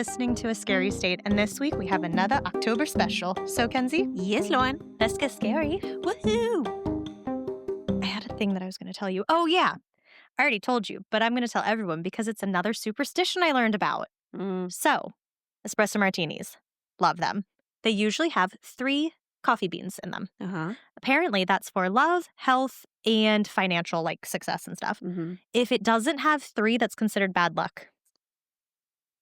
listening to A Scary State, and this week we have another October special. So, Kenzie? Yes, Lauren. Let's get scary. Woohoo! I had a thing that I was going to tell you. Oh, yeah. I already told you, but I'm going to tell everyone because it's another superstition I learned about. So, espresso martinis. Love them. They usually have 3 coffee beans in them. Apparently, that's for love, health, and financial, like success and stuff. If it doesn't have 3, that's considered bad luck.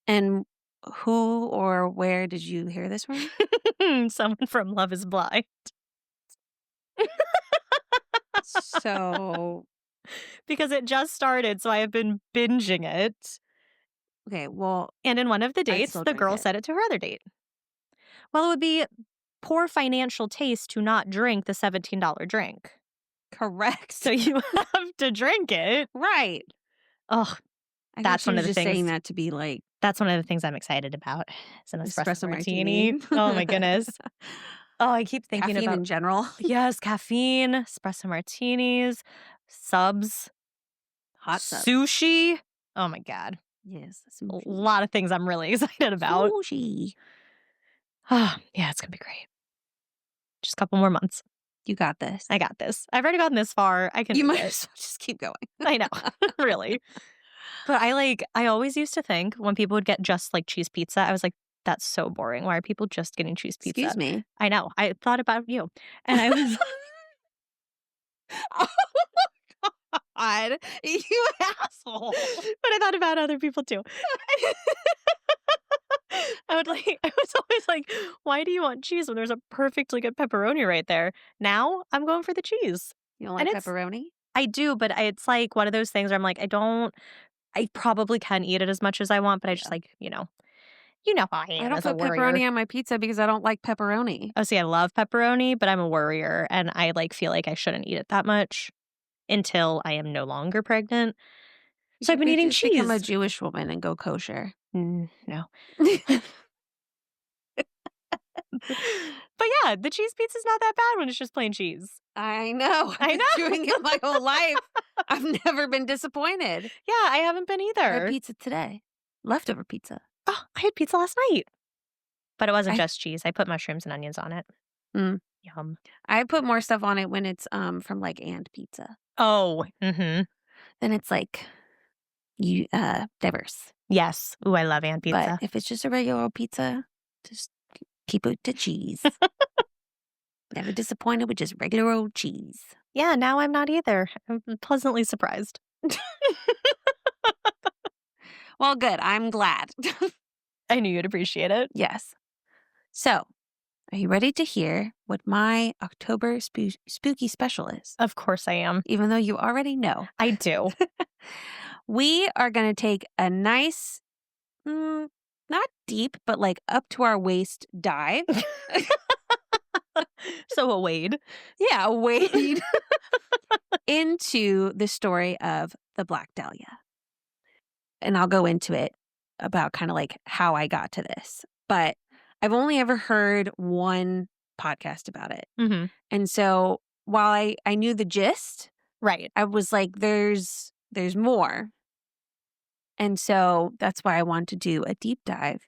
And who or where did you hear this from? Someone from Love is Blind. So, Because it just started, so I have been binging it. okay, well, And in one of the dates, still the drink girl it. said it to her other date. Well, it would be poor financial taste to not drink the $17 drink. correct. So you have to drink it. Right. Oh, I that's guess she one was of the just things. saying that to be like That's one of the things I'm excited about. It's an espresso espresso martini. martini. Oh, my goodness. Oh, I keep thinking caffeine about in general. Yes, caffeine, espresso martinis, subs, Hot sub. sushi. Oh, my God. Yes. A Sushi. lot of things I'm really excited about. Sushi. Oh, yeah, it's going to be great. Just a couple more months. You got this. I got this. I've already gotten this far. I can You do might it. as well just keep going. I know. Really. But I always used to think when people would get just like cheese pizza, I was like, that's so boring. Why are people just getting cheese pizza? Excuse me. I know. I thought about you. And I was Oh God, you asshole. but I thought about other people too. I was always like, why do you want cheese when there's a perfectly good pepperoni right there? Now I'm going for the cheese. You don't like And pepperoni? I do, but it's like one of those things where I'm like, I probably can eat it as much as I want, but I just like, you know how I am I don't as a put worrier. pepperoni on my pizza because I don't like pepperoni. Oh, see, I love pepperoni, but I'm a worrier, and I feel like I shouldn't eat it that much until I am no longer pregnant. So I've been eating cheese. Become a Jewish woman and go kosher. No. But yeah, the cheese pizza's not that bad when it's just plain cheese. I know. I've been doing it my whole life. I've never been disappointed. Yeah, I haven't been I either. had pizza today. Leftover pizza. Oh, I had pizza last night. But it wasn't just cheese. I put mushrooms and onions on it. Yum. I put more stuff on it when it's from like And Pizza. Oh, mm-hmm. Then it's like diverse. Yes. Ooh, I love And Pizza. But if it's just a regular old pizza, just keep it to cheese. Never disappointed with just regular old cheese. Yeah, now I'm not either. I'm pleasantly surprised. Well, good. I'm glad. I knew you'd appreciate it. Yes. So, are you ready to hear what my October spooky special is? Of course I am. Even though you already know. I do. We are going to take a nice, not deep, but like up to our waist dive. So a wade. Yeah, a wade into the story of the Black Dahlia. And I'll go into it about kind of like how I got to this. But I've only ever heard one podcast about it. Mm-hmm. And so while I knew the gist, Right. I was like, there's more. And so that's why I want to do a deep dive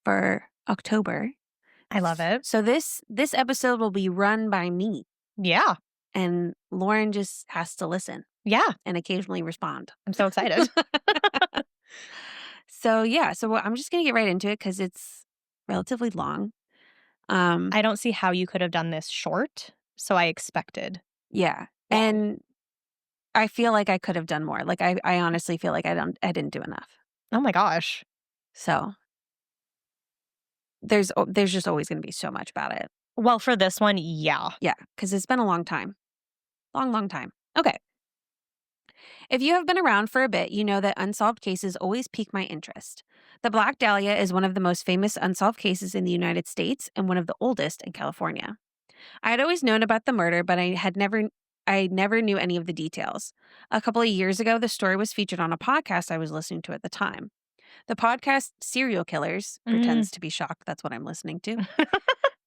for October. I love it. So this episode will be run by me. Yeah. And Lauren just has to listen. Yeah. And occasionally respond. I'm so excited. So yeah, so I'm just going to get right into it because it's relatively long. I don't see how you could have done this short, so I expected. Yeah. Wow. And I feel like I could have done more. Like I honestly feel like I didn't do enough. Oh my gosh. So there's just always going to be so much about it. Well, for this one, yeah. Yeah, because it's been a long time. Long time. Okay. If you have been around for a bit, you know that unsolved cases always pique my interest. The Black Dahlia is one of the most famous unsolved cases in the United States and one of the oldest in California. I had always known about the murder, but I never knew any of the details. A couple of years ago, the story was featured on a podcast I was listening to at the time. The podcast Serial Killers pretends to be shocked that's what I'm listening to.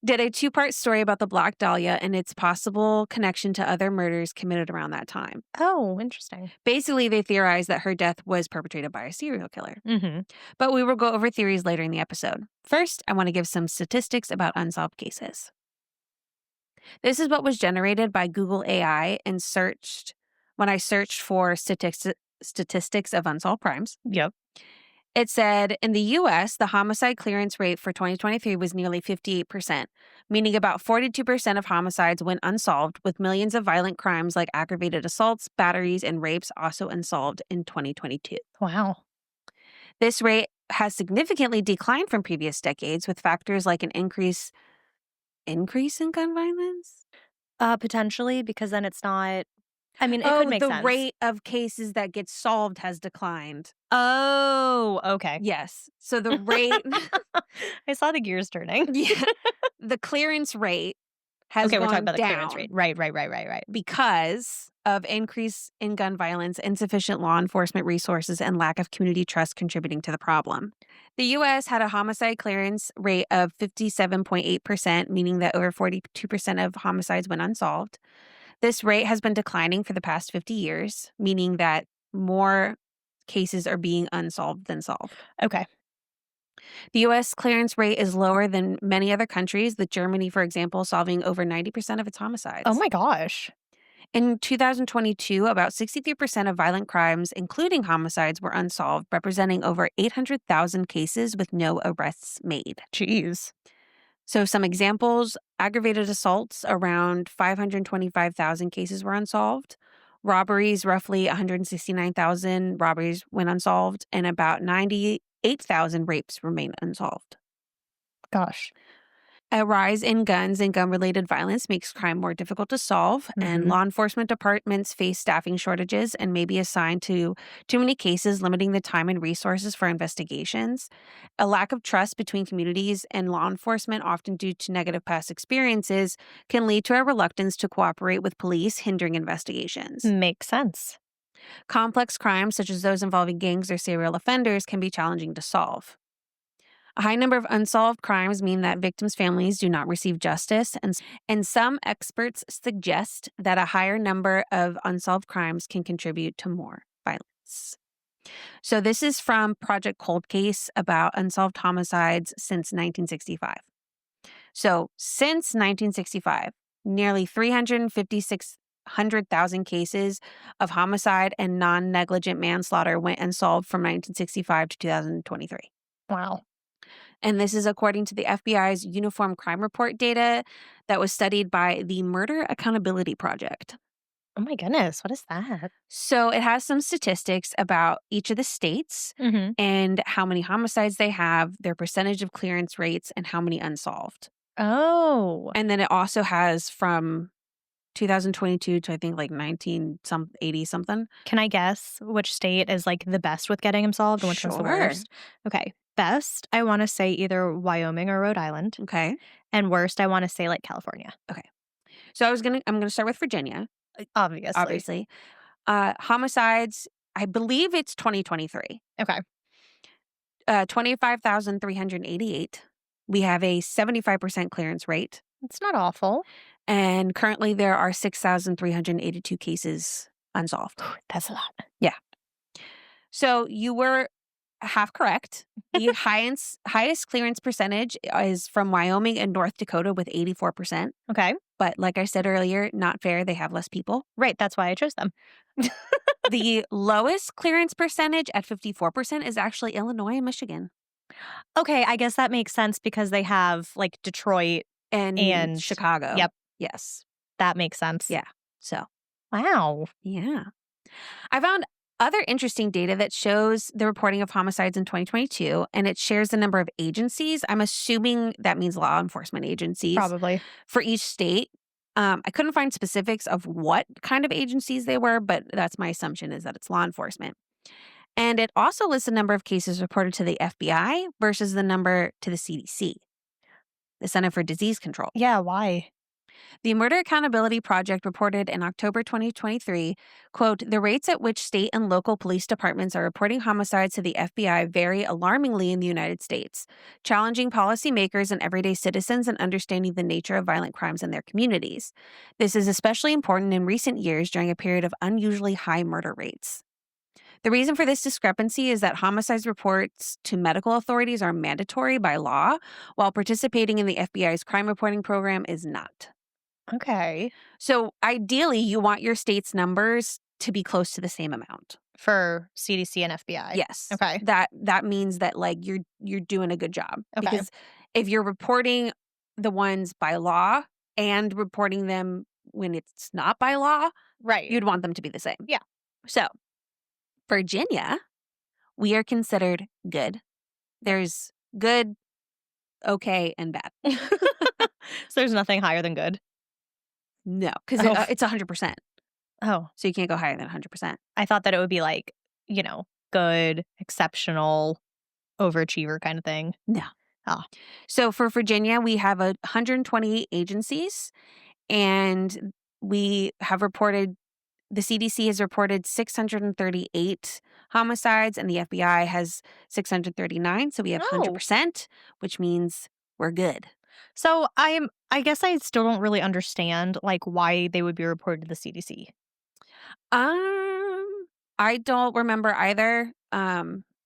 did a two-part story about the Black Dahlia and its possible connection to other murders committed around that time. Oh, interesting. Basically, they theorized that her death was perpetrated by a serial killer. Mm-hmm. But we will go over theories later in the episode. First, I want to give some statistics about unsolved cases. This is what was generated by Google AI and when I searched for statistics of unsolved crimes. Yep. It said in the US, the homicide clearance rate for 2023 was nearly 58%, meaning about 42% of homicides went unsolved, with millions of violent crimes like aggravated assaults, batteries, and rapes also unsolved in 2022. Wow. This rate has significantly declined from previous decades, with factors like an increase in gun violence? Potentially, because then it's not. I mean, it could make The sense. rate of cases that get solved has declined. Oh, okay. Yes. So the rate I saw the gears turning. yeah, the clearance rate has Okay, we're talking gone about the clearance rate. down Right. because of increase in gun violence, insufficient law enforcement resources, and lack of community trust contributing to the problem. The U.S. had a homicide clearance rate of 57.8%, meaning that over 42% of homicides went unsolved. This rate has been declining for the past 50 years, meaning that more cases are being unsolved than solved. Okay. The U.S. clearance rate is lower than many other countries, with Germany, for example, solving over 90% of its homicides. Oh my gosh. In 2022, about 63% of violent crimes, including homicides, were unsolved, representing over 800,000 cases with no arrests made. Jeez. So some examples, aggravated assaults, around 525,000 cases were unsolved. Robberies, roughly 169,000 robberies went unsolved, and about 98,000 rapes remain unsolved. Gosh. A rise in guns and gun-related violence makes crime more difficult to solve, and law enforcement departments face staffing shortages and may be assigned to too many cases, limiting the time and resources for investigations. A lack of trust between communities and law enforcement, often due to negative past experiences, can lead to a reluctance to cooperate with police, hindering investigations. Makes sense. Complex crimes, such as those involving gangs or serial offenders, can be challenging to solve. A high number of unsolved crimes mean that victims' families do not receive justice, and some experts suggest that a higher number of unsolved crimes can contribute to more violence. So this is from Project Cold Case about unsolved homicides since 1965. So since 1965, nearly 356,000 cases of homicide and non-negligent manslaughter went unsolved from 1965 to 2023. Wow. And this is according to the FBI's Uniform Crime Report data that was studied by the Murder Accountability Project. Oh my goodness. What is that? So it has some statistics about each of the states and how many homicides they have, their percentage of clearance rates, and how many unsolved. Oh. And then it also has from 2022 to I think like 80 something. Can I guess which state is like the best with getting them solved and which one's the Sure. worst? Okay. Best, I want to say either Wyoming or Rhode Island. Okay. And worst, I want to say like California. So I'm gonna start with Virginia. Obviously. Homicides, I believe it's 2023. Okay. 25,388. We have a 75% clearance rate. It's not awful. And currently there are 6,382 cases unsolved. That's a lot. Yeah. So you were half correct. The highest clearance percentage is from Wyoming and North Dakota with 84%. Okay. But like I said earlier, not fair. They have less people. Right. That's why I chose them. The lowest clearance percentage at 54% is actually Illinois and Michigan. Okay. I guess that makes sense because they have like Detroit And Chicago. Yep. Yes. That makes sense. Yeah. So, Wow. yeah. I found other interesting data that shows the reporting of homicides in 2022, and it shares the number of agencies. I'm assuming that means law enforcement agencies. Probably. For each state. I couldn't find specifics of what kind of agencies they were, but that's my assumption is that it's law enforcement. And it also lists the number of cases reported to the FBI versus the number to the CDC, the Center for Disease Control. Yeah. Why? The Murder Accountability Project reported in October 2023, quote, "The rates at which state and local police departments are reporting homicides to the FBI vary alarmingly in the United States, challenging policymakers and everyday citizens in understanding the nature of violent crimes in their communities. This is especially important in recent years during a period of unusually high murder rates." The reason for this discrepancy is that homicides reports to medical authorities are mandatory by law, while participating in the FBI's crime reporting program is not. Okay. So ideally, you want your state's numbers to be close to the same amount. For CDC and FBI. Yes. Okay. That means that like you're doing a good job. Okay. Because if you're reporting the ones by law and reporting them when it's not by law, Right. you'd want them to be the same. Yeah. So, Virginia, we are considered good. There's good, okay, and bad. So there's nothing higher than good. No, because Oh. it's 100%. Oh, So you can't go higher than 100%. I thought that it would be like, good, exceptional, overachiever kind of thing. No. Oh. So for Virginia, we have 128 agencies, and we have reported, the CDC has reported 638 homicides, and the FBI has 639. So we have Oh. 100%, which means we're good. So I guess I still don't really understand like why they would be reported to the CDC. I don't remember either,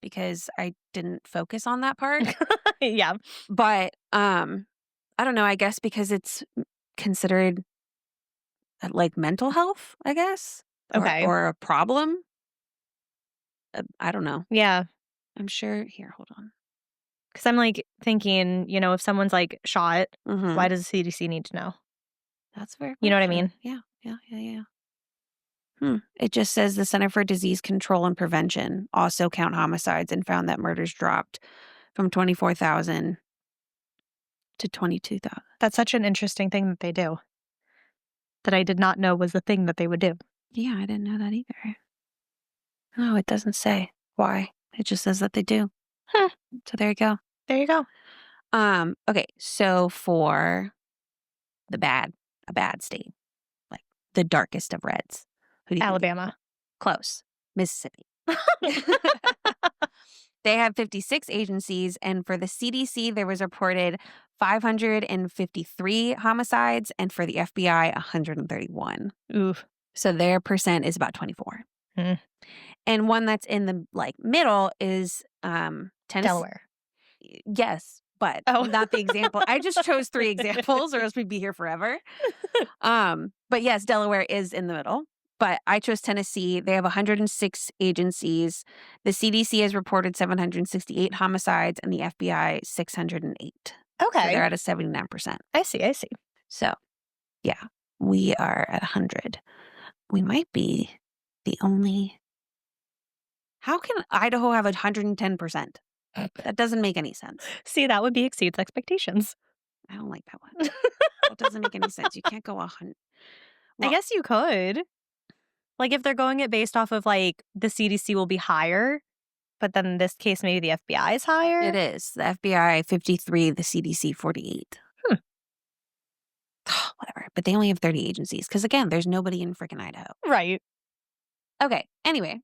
because I didn't focus on that part. Yeah. But I don't know. I guess because it's considered like mental health, I guess, Okay. or a problem. I don't know. Yeah. I'm sure. Here, hold on. Because I'm like thinking, if someone's like shot, Mm-hmm. why does the CDC need to know? That's very. You know what I fair. mean? Yeah. It just says the Center for Disease Control and Prevention also count homicides and found that murders dropped from 24,000 to 22,000. That's such an interesting thing that they do that I did not know was the thing that they would do. Yeah, I didn't know that either. No, it doesn't say why. It just says that they do. Huh. So there you go. There you go. Okay, so for a bad state, like the darkest of reds. Who do you think? Alabama. Close. Mississippi. They have 56 agencies, and for the CDC, there was reported 553 homicides, and for the FBI, 131. Oof. So their percent is about 24. Hmm. And one that's in the middle is Tennessee. Delaware. Yes, but not the example. I just chose 3 examples, or else we'd be here forever. But yes, Delaware is in the middle. But I chose Tennessee. They have 106 agencies. The CDC has reported 768 homicides, and the FBI 608. Okay. So they're at a 79%. I see. So, yeah, we are at 100. We might be the only. How can Idaho have 110%? That doesn't make any sense. See, that would be exceeds expectations. I don't like that one. That doesn't make any sense. You can't go 100. I guess you could. Like if they're going it based off of like the CDC will be higher, but then in this case maybe the FBI is higher. It is. The FBI 53, the CDC 48. Whatever. But they only have 30 agencies because, again, there's nobody in freaking Idaho. Right. Okay. Anyway,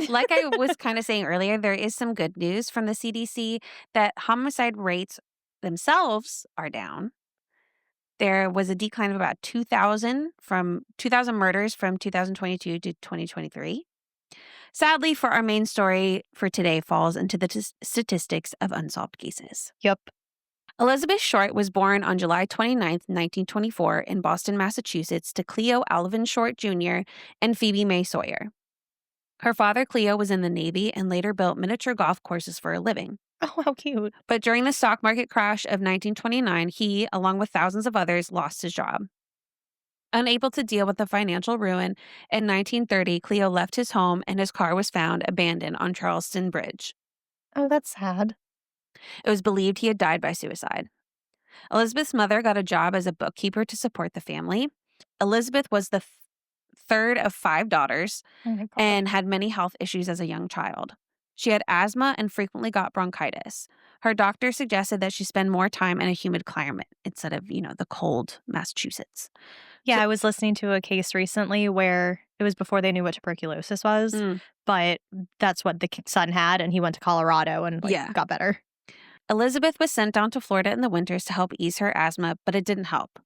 like I was kind of saying earlier, there is some good news from the CDC that homicide rates themselves are down. There was a decline of about 2,000 murders from 2022 to 2023. Sadly, for our main story for today falls into the statistics of unsolved cases. Yep. Elizabeth Short was born on July 29th, 1924 in Boston, Massachusetts to Cleo Alvin Short Jr. and Phoebe May Sawyer. Her father, Cleo, was in the Navy and later built miniature golf courses for a living. Oh, how cute. But during the stock market crash of 1929, he, along with thousands of others, lost his job. Unable to deal with the financial ruin, in 1930, Cleo left his home and his car was found abandoned on Charleston Bridge. Oh, that's sad. It was believed he had died by suicide. Elizabeth's mother got a job as a bookkeeper to support the family. Elizabeth was the third of 5 daughters and had many health issues as a young child. She had asthma and frequently got bronchitis. Her doctor suggested that she spend more time in a humid climate instead of, the cold Massachusetts. Yeah, So I was listening to a case recently where it was before they knew what tuberculosis was, mm, but that's what the son had, and he went to Colorado and, yeah. got better. Elizabeth was sent down to Florida in the winters to help ease her asthma, but it didn't help.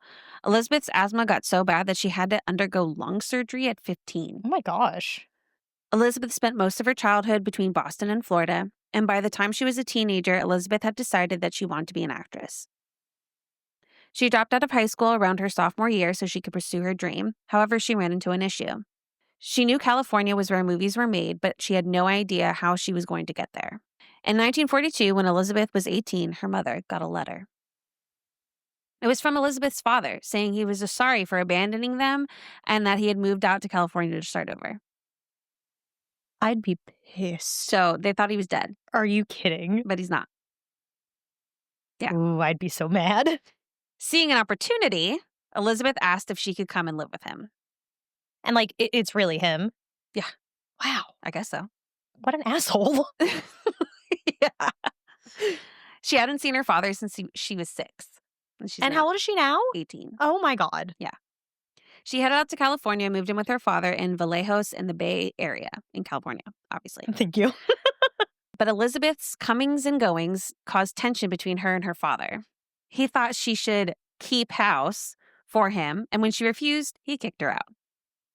Elizabeth's asthma got so bad that she had to undergo lung surgery at 15. Oh my gosh. Elizabeth spent most of her childhood between Boston and Florida, and by the time she was a teenager, Elizabeth had decided that she wanted to be an actress. She dropped out of high school around her sophomore year so she could pursue her dream. However, she ran into an issue. She knew California was where movies were made, but she had no idea how she was going to get there. In 1942, when Elizabeth was 18, her mother got a letter. It was from Elizabeth's father saying he was just sorry for abandoning them and that he had moved out to California to start over. I'd be pissed. So they thought he was dead, Are you kidding? but he's not. Yeah. Ooh, I'd be so mad. Seeing an opportunity, Elizabeth asked if she could come and live with him. And, it's really him. Yeah. Wow. I guess so. What an asshole. Yeah. She hadn't seen her father since she was 6. And she's And now how old is she now? 18. Oh my God. Yeah. She headed out to California, moved in with her father in Vallejos in the Bay Area in California, obviously. Thank you. But Elizabeth's comings and goings caused tension between her and her father. He thought she should keep house for him, and when she refused, he kicked her out.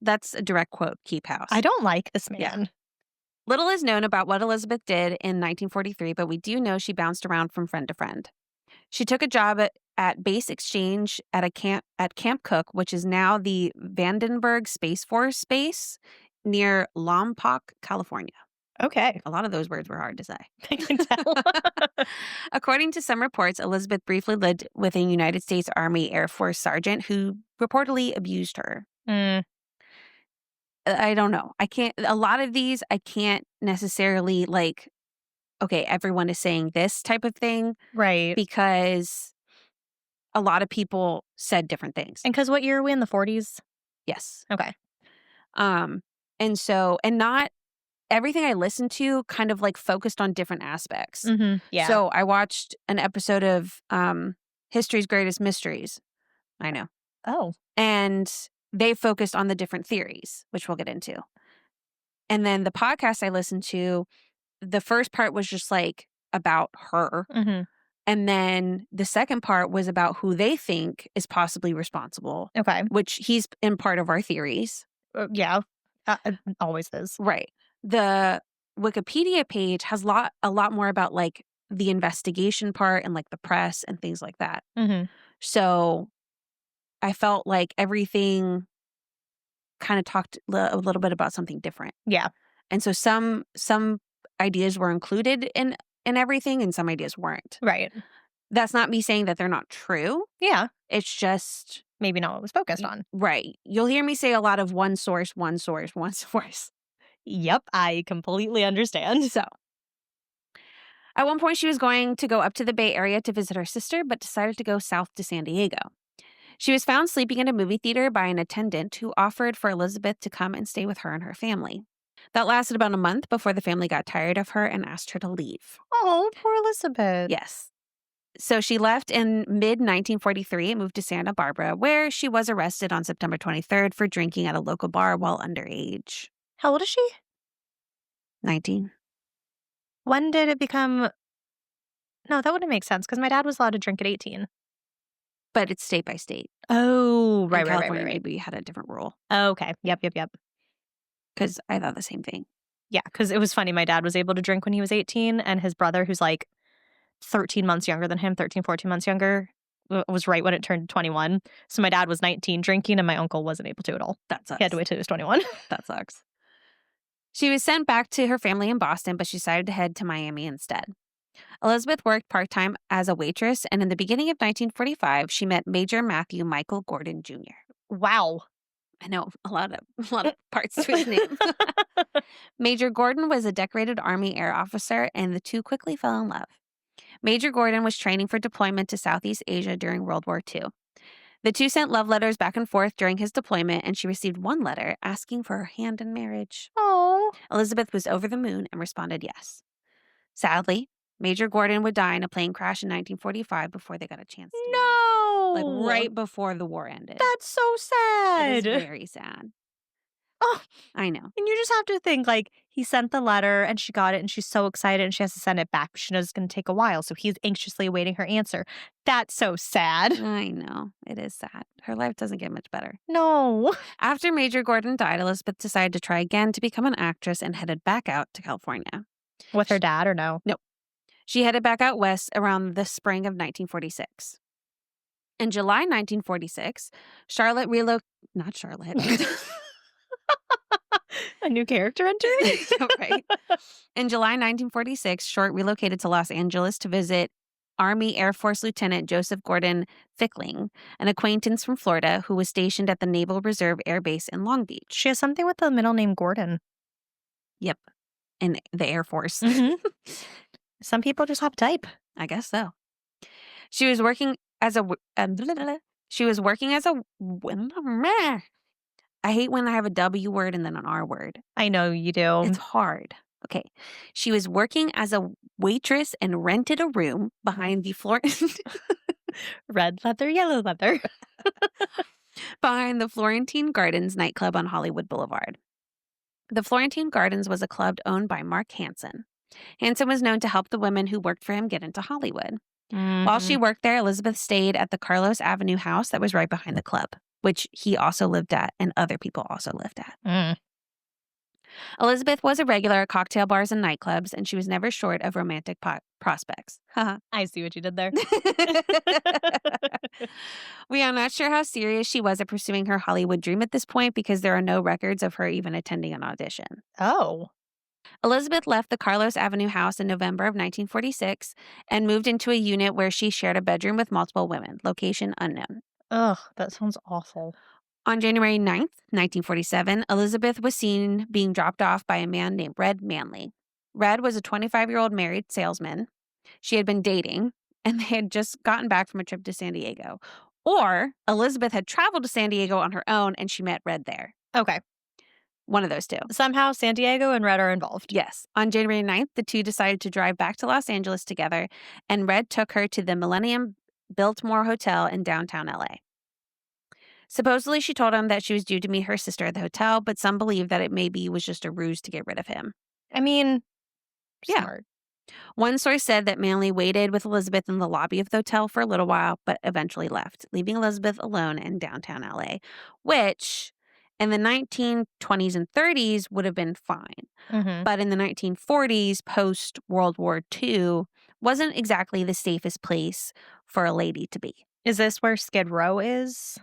That's a direct quote, keep house. I don't like this man. Yeah. Little is known about what Elizabeth did in 1943, but we do know she bounced around from friend to friend. She took a job at Base Exchange at Camp Cook, which is now the Vandenberg Space Force Base near Lompoc, California. Okay. A lot of those words were hard to say. I can tell. According to some reports, Elizabeth briefly lived with a United States Army Air Force sergeant who reportedly abused her. Mm, I don't know. A lot of these, I can't necessarily okay, everyone is saying this type of thing right. because a lot of people said different things. And because what year are we in, the 40s? Yes. Okay. And not everything I listened to kind of focused on different aspects. Mm-hmm. Yeah. So I watched an episode of History's Greatest Mysteries. I know. Oh. And they focused on the different theories, which we'll get into. And then the podcast I listened to, the first part was just about her. Mm-hmm. And then the second part was about who they think is possibly responsible. Okay. Which he's in part of our theories. Yeah. Always is. Right. The Wikipedia page has a lot more about the investigation part and the press and things like that. Mm-hmm. So I felt like everything kind of talked a little bit about something different. Yeah. And so some ideas were included in everything and some ideas weren't. Right. That's not me saying that they're not true. Yeah. It's just maybe not what was focused on. Right. You'll hear me say a lot of one source, one source, one source. Yep, I completely understand. So, at one point, she was going to go up to the Bay Area to visit her sister, but decided to go south to San Diego. She was found sleeping in a movie theater by an attendant who offered for Elizabeth to come and stay with her and her family. That lasted about a month before the family got tired of her and asked her to leave. Oh, poor Elizabeth. Yes. So she left in mid-1943 and moved to Santa Barbara, where she was arrested on September 23rd for drinking at a local bar while underage. How old is she? 19. When did it become... No, that wouldn't make sense because my dad was allowed to drink at 18. But it's state by state. Oh, right. California maybe had a different rule. Okay. Yep. Because I thought the same thing. Yeah, because it was funny. My dad was able to drink when he was 18, and his brother, who's 13 months younger than him, 13, 14 months younger, was right when it turned 21. So my dad was 19 drinking, and my uncle wasn't able to at all. That sucks. He had to wait till he was 21. That sucks. She was sent back to her family in Boston, but she decided to head to Miami instead. Elizabeth worked part-time as a waitress, and in the beginning of 1945, she met Major Matthew Michael Gordon Jr. Wow. I know, a lot of parts to his name. Major Gordon was a decorated Army air officer, and the two quickly fell in love. Major Gordon was training for deployment to Southeast Asia during World War II. The two sent love letters back and forth during his deployment, and she received one letter asking for her hand in marriage. Oh. Elizabeth was over the moon and responded yes. Sadly, Major Gordon would die in a plane crash in 1945 before they got a chance to meet. Like No! right before the war ended. That's so It is sad. very sad. Oh, I know. and you just have to think, like, he sent the letter and she got it and she's so excited and she has to send it back. She knows it's gonna take a while, so he's anxiously awaiting her answer. That's so sad. I know. It is sad. Her life doesn't get much better. No. After Major Gordon died, Elizabeth decided to try again to become an actress and headed back out to California. With her dad or no? No. She headed back out west around the spring of 1946. In July 1946, Charlotte not Charlotte. A new character entering? Right. In July 1946, Short relocated to Los Angeles to visit Army Air Force Lieutenant Joseph Gordon Fickling, an acquaintance from Florida who was stationed at the Naval Reserve Air Base in Long Beach. She has something with the middle name Gordon. Yep. In the Air Force. Mhm. Some people just have type. I guess so. She was working as a I hate when I have a W word and then an R word. I know you do. It's hard. Okay. She was working as a waitress and rented a room behind the Red leather, yellow leather. behind the Florentine Gardens nightclub on Hollywood Boulevard. The Florentine Gardens was a club owned by Mark Hansen. Hansen was known to help the women who worked for him get into Hollywood. While she worked there, Elizabeth stayed at the Carlos Avenue house that was right behind the club, which he also lived at and other people also lived at. Elizabeth was a regular at cocktail bars and nightclubs, and she was never short of romantic prospects. I see what you did there. We are not sure how serious she was at pursuing her Hollywood dream at this point because there are no records of her even attending an audition. Oh. Elizabeth left the Carlos Avenue house in November of 1946 and moved into a unit where she shared a bedroom with multiple women, location unknown. Ugh, that sounds awful. On January 9th, 1947, Elizabeth was seen being dropped off by a man named Red Manley. Red was a 25-year-old married salesman she had been dating, and they had just gotten back from a trip to San Diego. Or Elizabeth had traveled to San Diego on her own and she met Red there. Okay. One of those two. Somehow San Diego and Red are involved. Yes. On January 9th, the two decided to drive back to Los Angeles together, and Red took her to the Millennium Biltmore Hotel in downtown LA. Supposedly, she told him that she was due to meet her sister at the hotel, but some believe that it maybe was just a ruse to get rid of him. I mean, Yeah. smart. One source said that Manley waited with Elizabeth in the lobby of the hotel for a little while, but eventually left, leaving Elizabeth alone in downtown LA, which in the 1920s and 30s would have been fine. But in the 1940s, post World War II, wasn't exactly the safest place for a lady to be. Is this where Skid Row is?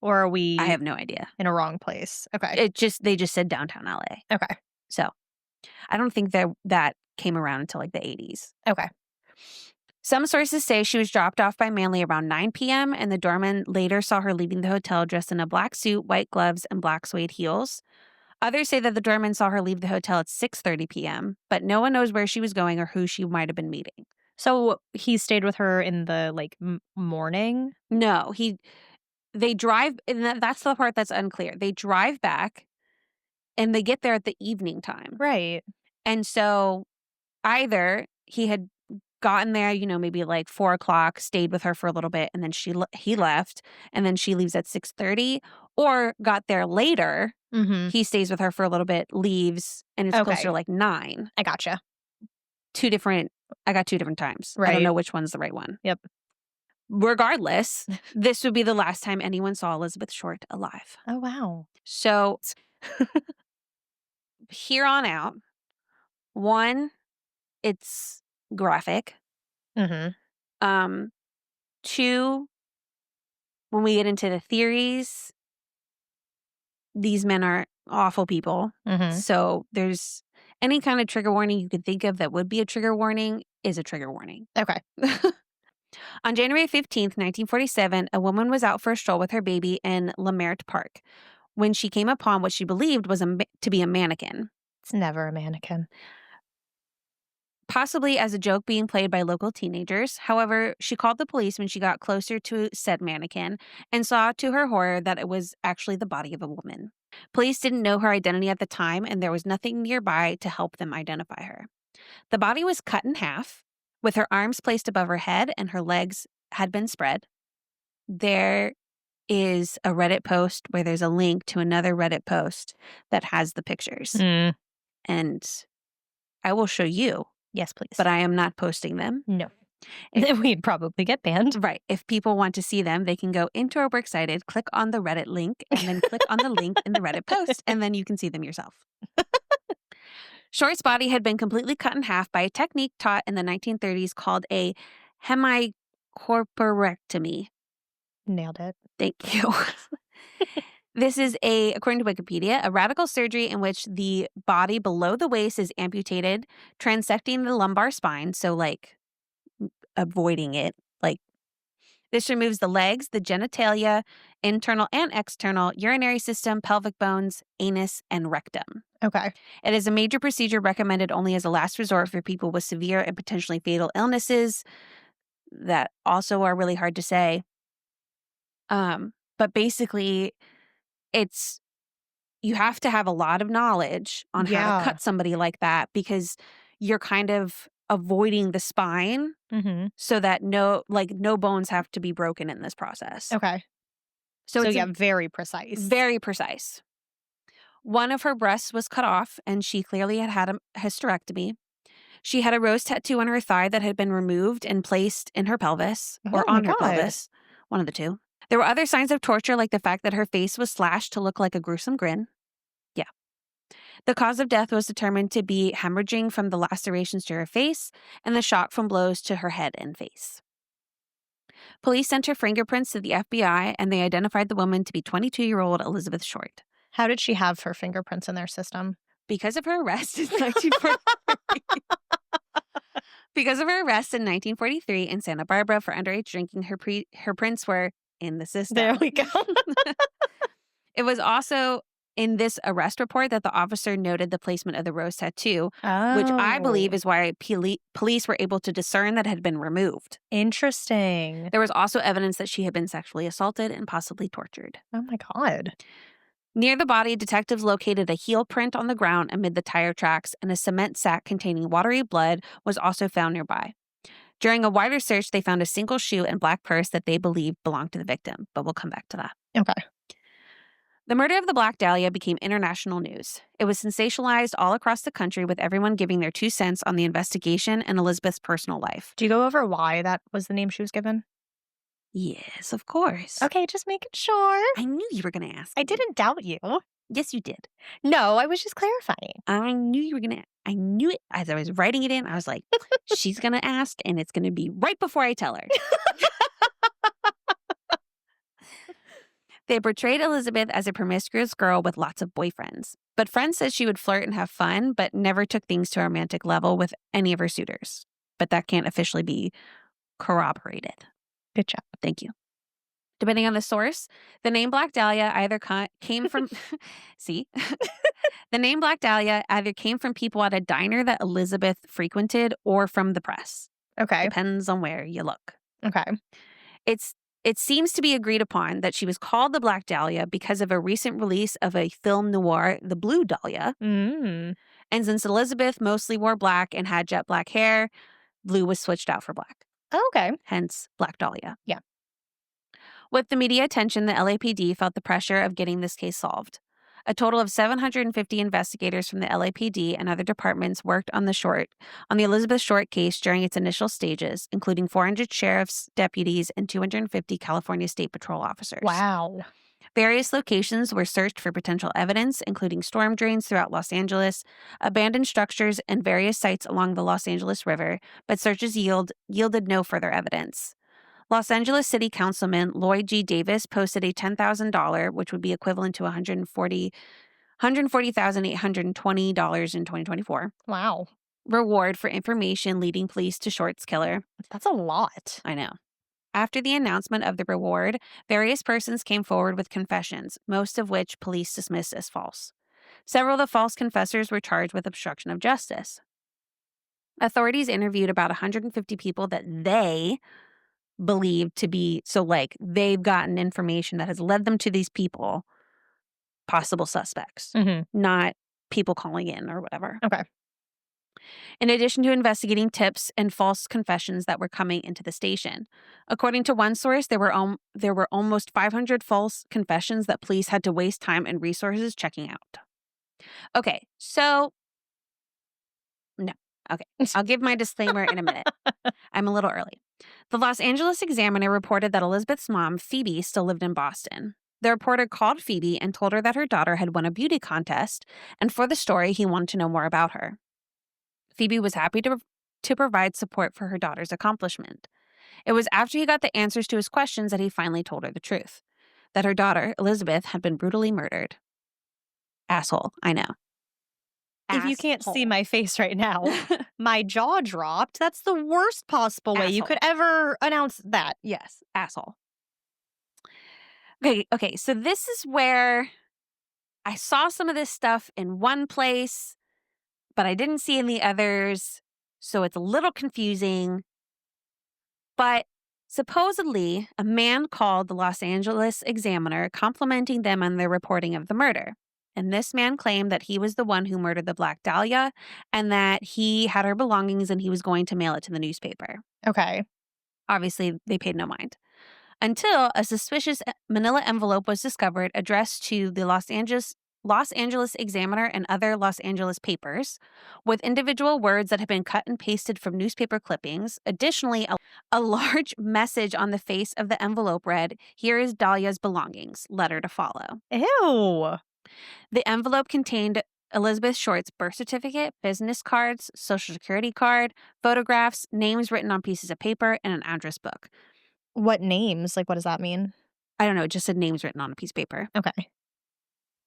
Or are we I have no idea. in a wrong place? Okay. They just said downtown LA. Okay. So I don't think that came around until like the 80s. Okay. Some sources say she was dropped off by Manley around 9 p.m. and the doorman later saw her leaving the hotel dressed in a black suit, white gloves, and black suede heels. Others say that the doorman saw her leave the hotel at 6:30 p.m., but no one knows where she was going or who she might have been meeting. So he stayed with her in the morning? No, they drive, and that's the part that's unclear. They drive back and they get there at the evening time. Right. And so either he had gotten there, maybe like 4 o'clock, stayed with her for a little bit, and then he left, and then she leaves at 6:30, or got there later. He stays with her for a little bit, leaves, and it's closer to like 9. I gotcha. I got 2 different times. I Right. don't know which one's the right one. Yep. Regardless, this would be the last time anyone saw Elizabeth Short alive. Oh, wow. So here on out, 1, it's graphic. 2, when we get into the theories, these men are awful people. So there's any kind of trigger warning you could think of that would be a trigger warning is a trigger warning. Okay. On January 15th, 1947, a woman was out for a stroll with her baby in Lemert Park when she came upon what she believed was to be a mannequin. It's never a mannequin. Possibly as a joke being played by local teenagers. However, she called the police when she got closer to said mannequin and saw to her horror that it was actually the body of a woman. Police didn't know her identity at the time, and there was nothing nearby to help them identify her. The body was cut in half, with her arms placed above her head and her legs had been spread. There is a Reddit post where there's a link to another Reddit post that has the pictures. Mm. And I will show you, Yes, please. but I am not posting them. No. We'd probably get banned. Right. If people want to see them, they can go into our works cited, click on the Reddit link, and then click on the link in the Reddit post, and then you can see them yourself. Short's body had been completely cut in half by a technique taught in the 1930s called a hemicorporectomy. Nailed it. Thank you. This is according to Wikipedia, a radical surgery in which the body below the waist is amputated, transecting the lumbar spine, so like avoiding it. Like this removes the legs, the genitalia, internal and external, urinary system, pelvic bones, anus, and rectum. Okay. It is a major procedure recommended only as a last resort for people with severe and potentially fatal illnesses that also are really hard to say. But basically, you have to have a lot of knowledge on how to cut somebody like that because you're kind of avoiding the spine so that no bones have to be broken in this process. Okay. So it's very precise. Very precise. One of her breasts was cut off, and she clearly had a hysterectomy. She had a rose tattoo on her thigh that had been removed and placed in her pelvis or on her pelvis, one of the two. There were other signs of torture, like the fact that her face was slashed to look like a gruesome grin. Yeah. The cause of death was determined to be hemorrhaging from the lacerations to her face and the shock from blows to her head and face. Police sent her fingerprints to the FBI, and they identified the woman to be 22-year-old Elizabeth Short. How did she have her fingerprints in their system? Because of her arrest in 1943. Because of her arrest in 1943 in Santa Barbara for underage drinking, her prints were in the system. There we go. It was also in this arrest report that the officer noted the placement of the rose tattoo, which I believe is why police were able to discern that it had been removed. Interesting. There was also evidence that she had been sexually assaulted and possibly tortured. Oh my God. Near the body, detectives located a heel print on the ground amid the tire tracks, and a cement sack containing watery blood was also found nearby. During a wider search, they found a single shoe and black purse that they believed belonged to the victim, but we'll come back to that. Okay. The murder of the Black Dahlia became international news. It was sensationalized all across the country, with everyone giving their 2 cents on the investigation and Elizabeth's personal life. Do you go over why that was the name she was given? Yes, of course. Okay, just making sure. I knew you were going to ask. I didn't doubt you. Yes, you did. No, I was just clarifying. I knew you were going to. I knew it. As I was writing it in, I was like, she's going to ask, and it's going to be right before I tell her. They portrayed Elizabeth as a promiscuous girl with lots of boyfriends. But friends said she would flirt and have fun, but never took things to a romantic level with any of her suitors. But that can't officially be corroborated. Good job. Thank you. Depending on the source, the name Black Dahlia either came from... See? The name Black Dahlia either came from people at a diner that Elizabeth frequented or from the press. Okay. Depends on where you look. Okay. It seems to be agreed upon that she was called the Black Dahlia because of a recent release of a film noir, The Blue Dahlia. Mm. And since Elizabeth mostly wore black and had jet black hair, blue was switched out for black. Okay. Hence, Black Dahlia. Yeah. With the media attention, the LAPD felt the pressure of getting this case solved. A total of 750 investigators from the LAPD and other departments worked on the Elizabeth Short case during its initial stages, including 400 sheriff's deputies and 250 California State Patrol officers. Wow. Various locations were searched for potential evidence, including storm drains throughout Los Angeles, abandoned structures, and various sites along the Los Angeles River, but searches yielded no further evidence. Los Angeles City Councilman Lloyd G. Davis posted a $10,000, which would be equivalent to $140,820 in 2024. Wow. Reward for information leading police to Short's killer. That's a lot. I know. After the announcement of the reward, various persons came forward with confessions, most of which police dismissed as false. Several of the false confessors were charged with obstruction of justice. Authorities interviewed about 150 people that they believed to be, they've gotten information that has led them to these people, possible suspects, not people calling in or whatever. Okay. in addition to investigating tips and false confessions that were coming into the station. According to one source, there were almost 500 false confessions that police had to waste time and resources checking out. Okay, so no. Okay, I'll give my disclaimer in a minute. I'm a little early. The Los Angeles Examiner reported that Elizabeth's mom, Phoebe, still lived in Boston. The reporter called Phoebe and told her that her daughter had won a beauty contest, and for the story, he wanted to know more about her. Phoebe was happy to provide support for her daughter's accomplishment. It was after he got the answers to his questions that he finally told her the truth, that her daughter, Elizabeth, had been brutally murdered. Asshole, I know. If you can't see Asshole. my face right now, my jaw dropped. That's the worst possible way you could Asshole. ever announce that. Yes, asshole. Okay, so this is where I saw some of this stuff in one place, but I didn't see in the others, so it's a little confusing. But supposedly, a man called the Los Angeles Examiner complimenting them on their reporting of the murder. And this man claimed that he was the one who murdered the Black Dahlia and that he had her belongings and he was going to mail it to the newspaper. Okay. Obviously, they paid no mind. Until a suspicious manila envelope was discovered addressed to the Los Angeles Examiner and other Los Angeles papers, with individual words that had been cut and pasted from newspaper clippings. Additionally, a large message on the face of the envelope read, "Here is Dahlia's belongings, letter to follow." Ew. The envelope contained Elizabeth Short's birth certificate, business cards, social security card, photographs, names written on pieces of paper, and an address book. What names? Like, what does that mean? I don't know, it just said names written on a piece of paper. Okay.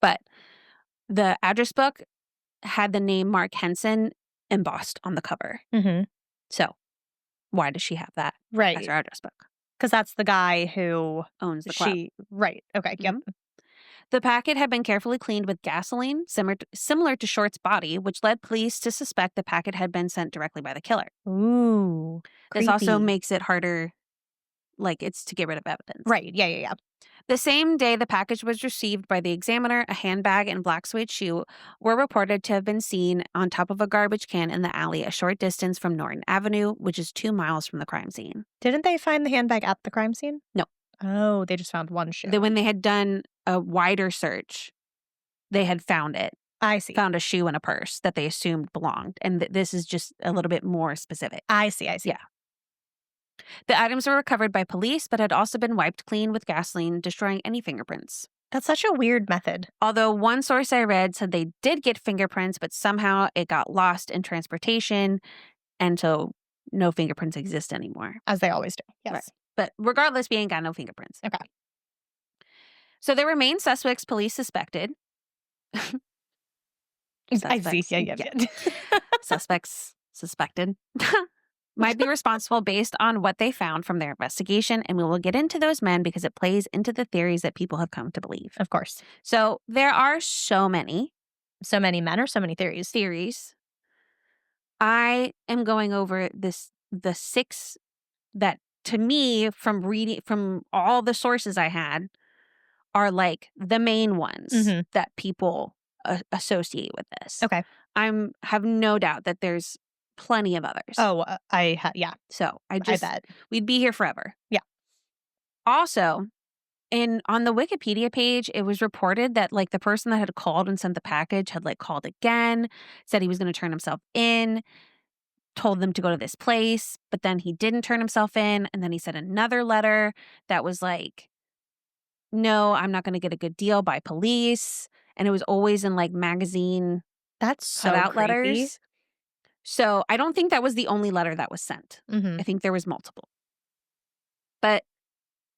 But the address book had the name Mark Henson embossed on the cover. Mm-hmm. So why does she have that as Right. her address book? Because that's the guy who Owns the club. Right. Okay. Yep. The packet had been carefully cleaned with gasoline, similar to Short's body, which led police to suspect the packet had been sent directly by the killer. Ooh. This also Creepy. makes it harder, like it's to get rid of evidence. Right. Yeah. The same day the package was received by the Examiner, a handbag and black suede shoe were reported to have been seen on top of a garbage can in the alley a short distance from Norton Avenue, which is 2 miles from the crime scene. Didn't they find the handbag at the crime scene? No. Oh, they just found one shoe. When they had done a wider search, they had found it. I see. Found a shoe and a purse that they assumed belonged. And this is just a little bit more specific. I see. Yeah. The items were recovered by police, but had also been wiped clean with gasoline, destroying any fingerprints. That's such a weird method. Although one source I read said they did get fingerprints, but somehow it got lost in transportation, and so no fingerprints exist anymore. As they always do. Yes. Right. But regardless, we ain't got no fingerprints. Okay. So there were main suspects police suspected. I see. Yeah. Suspects suspected might be responsible based on what they found from their investigation, and we will get into those men because it plays into the theories that people have come to believe. Of course. So there are so many. So many men or so many theories? I am going over the 6 that, to me, from reading from all the sources I had, are like the main ones that people associate with this. Okay. I have no doubt that there's plenty of others. Oh, yeah. So I bet. we'd be here forever. Yeah. Also, on the Wikipedia page, it was reported that like the person that had called and sent the package had like called again, said he was going to turn himself in, told them to go to this place, but then he didn't turn himself in, and then he sent another letter that was like, "No, I'm not going to get a good deal by police," and it was always in like magazine That's so cutout creepy. letters. So I don't think that was the only letter that was sent. I think there was multiple. But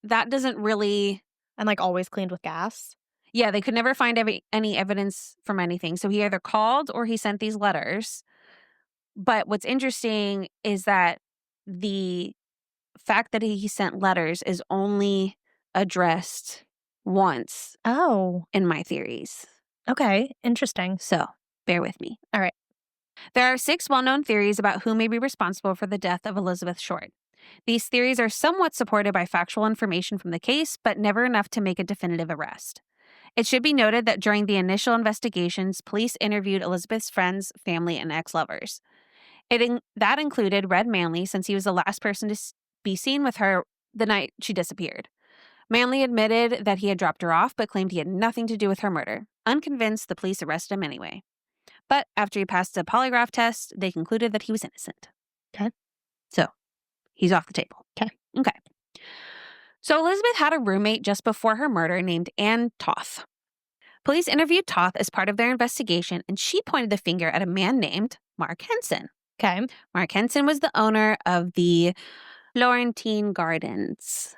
that doesn't really... And like always cleaned with gas? Yeah, they could never find any evidence from anything. So he either called or he sent these letters. But what's interesting is that the fact that he sent letters is only addressed once in my theories. Okay, interesting. So bear with me. All right. There are 6 well-known theories about who may be responsible for the death of Elizabeth Short. These theories are somewhat supported by factual information from the case, but never enough to make a definitive arrest. It should be noted that during the initial investigations, police interviewed Elizabeth's friends, family, and ex-lovers. That included Red Manley, since he was the last person to be seen with her the night she disappeared. Manley admitted that he had dropped her off, but claimed he had nothing to do with her murder. Unconvinced, the police arrested him anyway. But after he passed a polygraph test, they concluded that he was innocent. Okay. So, he's off the table. Okay. Okay. So Elizabeth had a roommate just before her murder named Ann Toth. Police interviewed Toth as part of their investigation, and she pointed the finger at a man named Mark Henson. Okay. Mark Henson was the owner of the Florentine Gardens.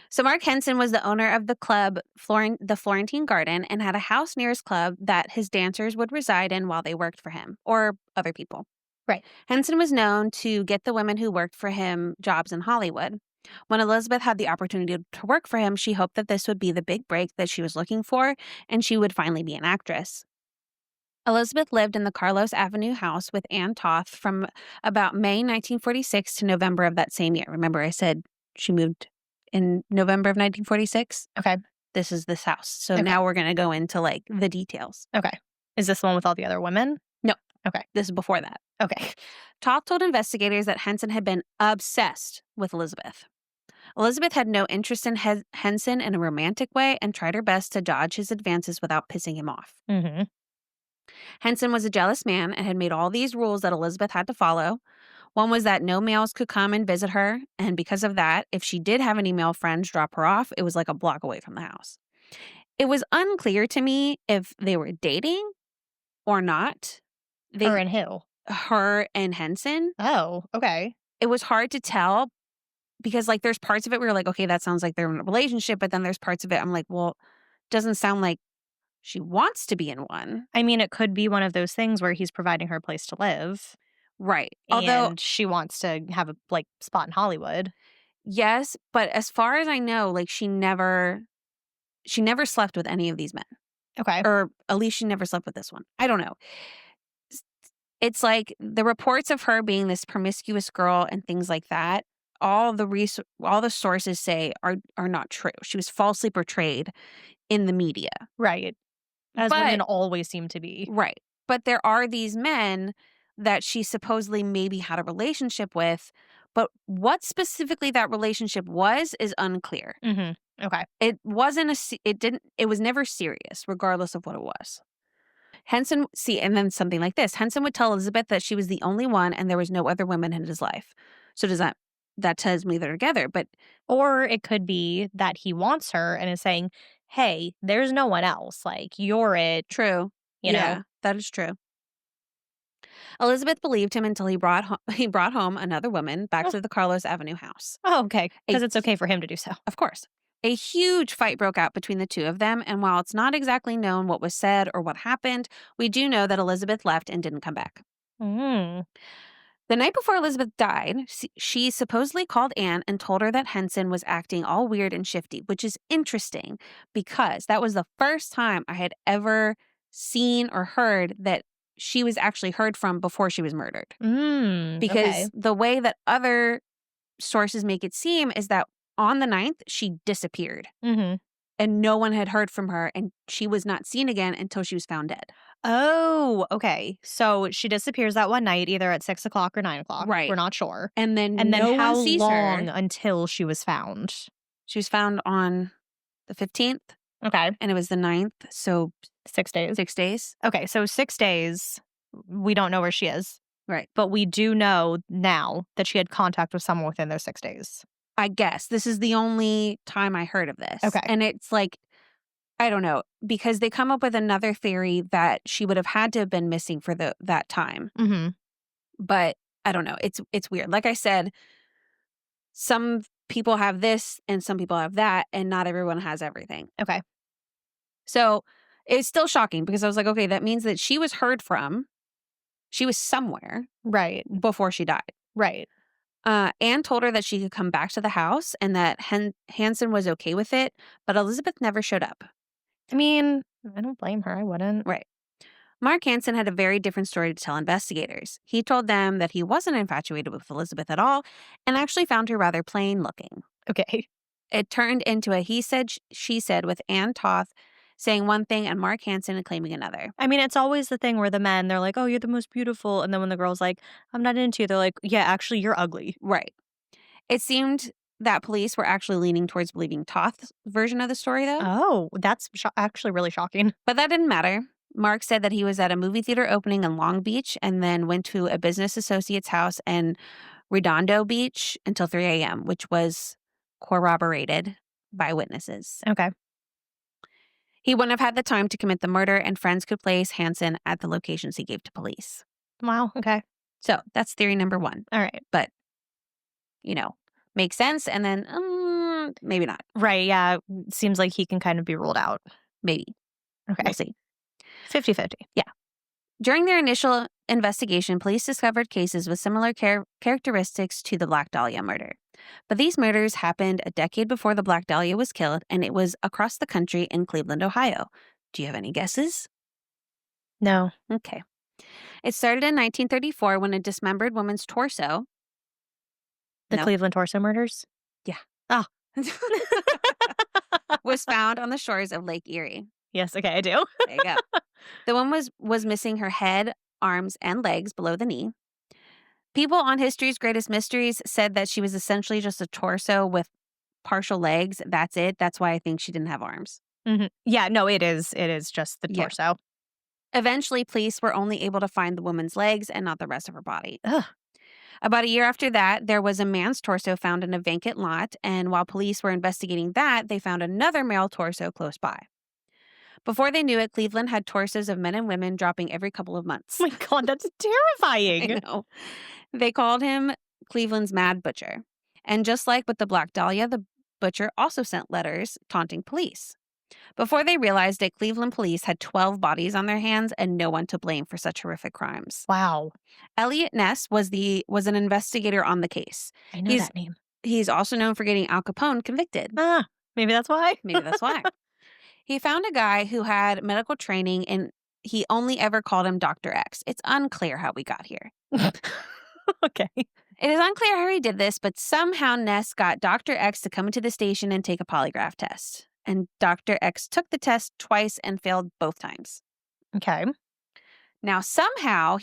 So Mark Henson was the owner of the club, the Florentine Garden, and had a house near his club that his dancers would reside in while they worked for him, or other people. Right. Henson was known to get the women who worked for him jobs in Hollywood. When Elizabeth had the opportunity to work for him, she hoped that this would be the big break that she was looking for, and she would finally be an actress. Elizabeth lived in the Carlos Avenue house with Ann Toth from about May 1946 to November of that same year. Remember, I said she moved in November of 1946? Okay. This is this house. So Okay. now we're going to go into like the details. Okay. Is this the one with all the other women? No. Okay. This is before that. Okay. Toth told investigators that Henson had been obsessed with Elizabeth. Elizabeth had no interest in Henson in a romantic way and tried her best to dodge his advances without pissing him off. Mm-hmm. Henson was a jealous man and had made all these rules that Elizabeth had to follow. One was that no males could come and visit her, and because of that, if she did have any male friends drop her off, it was like a block away from the house. It was unclear to me if they were dating or not. Her and who? Her and Henson. Oh, okay. It was hard to tell because, like, there's parts of it where you're like, okay, that sounds like they're in a relationship, but then there's parts of it I'm like, well, doesn't sound like she wants to be in one. I mean, it could be one of those things where he's providing her a place to live. Right. And she wants to have a spot in Hollywood. Yes, but as far as I know, like she never slept with any of these men. Okay. Or at least she never slept with this one. I don't know. It's like the reports of her being this promiscuous girl and things like that, all the sources say are not true. She was falsely portrayed in the media. Right. As women always seem to be. Right. But there are these men that she supposedly maybe had a relationship with, but what specifically that relationship was is unclear. Mm-hmm. Okay. It was never serious, regardless of what it was. Henson, and then something like this. Henson would tell Elizabeth that she was the only one and there was no other women in his life. So that tells me they're together, but. Or it could be that he wants her and is saying, hey, there's no one else. Like, you're it. True. You yeah, know? that is true. Elizabeth believed him until he brought home another woman back to the Carlos Avenue house. Oh, okay. Because it's okay for him to do so. Of course. A huge fight broke out between the two of them, and while it's not exactly known what was said or what happened, we do know that Elizabeth left and didn't come back. Mm. The night before Elizabeth died, she supposedly called Anne and told her that Henson was acting all weird and shifty, which is interesting because that was the first time I had ever seen or heard that she was actually heard from before she was murdered. Because the way that other sources make it seem is that on the 9th, she disappeared. Mm-hmm. And no one had heard from her, and she was not seen again until she was found dead. Oh, okay. So she disappears that one night, either at 6 o'clock or 9 o'clock. Right. We're not sure. And then how one sees long her until she was found? She was found on the 15th. Okay. And it was the 9th, so 6 days. 6 days. Okay, so 6 days. We don't know where she is. Right. But we do know now that she had contact with someone within those 6 days. I guess. This is the only time I heard of this. Okay. And it's like, I don't know, because they come up with another theory that she would have had to have been missing for that time. Mm-hmm. But I don't know. It's weird. Like I said, some people have this and some people have that, and not everyone has everything. Okay. So it's still shocking because I was like, okay, that means that she was heard from. She was somewhere. Right. Before she died. Right. Anne told her that she could come back to the house and that Henson was okay with it, but Elizabeth never showed up. I mean, I don't blame her. I wouldn't. Right. Mark Henson had a very different story to tell investigators. He told them that he wasn't infatuated with Elizabeth at all and actually found her rather plain looking. Okay. It turned into a he said, she said with Ann Toth saying one thing and Mark Hansen claiming another. I mean, it's always the thing where the men, they're like, "Oh, you're the most beautiful." And then when the girl's like, "I'm not into you," they're like, "Yeah, actually, you're ugly." Right. It seemed that police were actually leaning towards believing Toth's version of the story, though. Oh, that's actually really shocking. But that didn't matter. Mark said that he was at a movie theater opening in Long Beach and then went to a business associate's house in Redondo Beach until 3 a.m., which was corroborated by witnesses. Okay. He wouldn't have had the time to commit the murder, and friends could place Hansen at the locations he gave to police. Wow. Okay. So that's theory number one. All right. But, makes sense. And then maybe not. Right. Yeah. Seems like he can kind of be ruled out. Maybe. Okay. We'll see. 50-50. Yeah. During their initial investigation, police discovered cases with similar characteristics to the Black Dahlia murder. But these murders happened a decade before the Black Dahlia was killed, and it was across the country in Cleveland, Ohio. Do you have any guesses? No. Okay. It started in 1934 when a dismembered woman's torso. The No. Cleveland torso murders? Yeah. Oh. Was found on the shores of Lake Erie. Yes. Okay. I do. There you go. The woman was missing her head, arms, and legs below the knee. People on History's Greatest Mysteries said that she was essentially just a torso with partial legs. That's it. That's why I think she didn't have arms. Yeah. No, it is. It is just the Yeah. torso. Eventually, police were only able to find the woman's legs and not the rest of her body. Ugh. About a year after that, there was a man's torso found in a vacant lot, and while police were investigating that, they found another male torso close by. Before they knew it, Cleveland had torsos of men and women dropping every couple of months. Oh my God, that's I terrifying. know. They called him Cleveland's Mad Butcher. And just like with the Black Dahlia, the butcher also sent letters taunting police. Before they realized it, Cleveland police had 12 bodies on their hands and no one to blame for such horrific crimes. Wow. Elliot Ness was an investigator on the case. I know that name. He's also known for getting Al Capone convicted. Maybe that's why. Maybe that's why. He found a guy who had medical training and he only ever called him Dr. X. It's unclear how we got here. Okay. It is unclear how he did this, but somehow Ness got Dr. X to come into the station and take a polygraph test. And Dr. X took the test twice and failed both times. Okay. Now, somehow,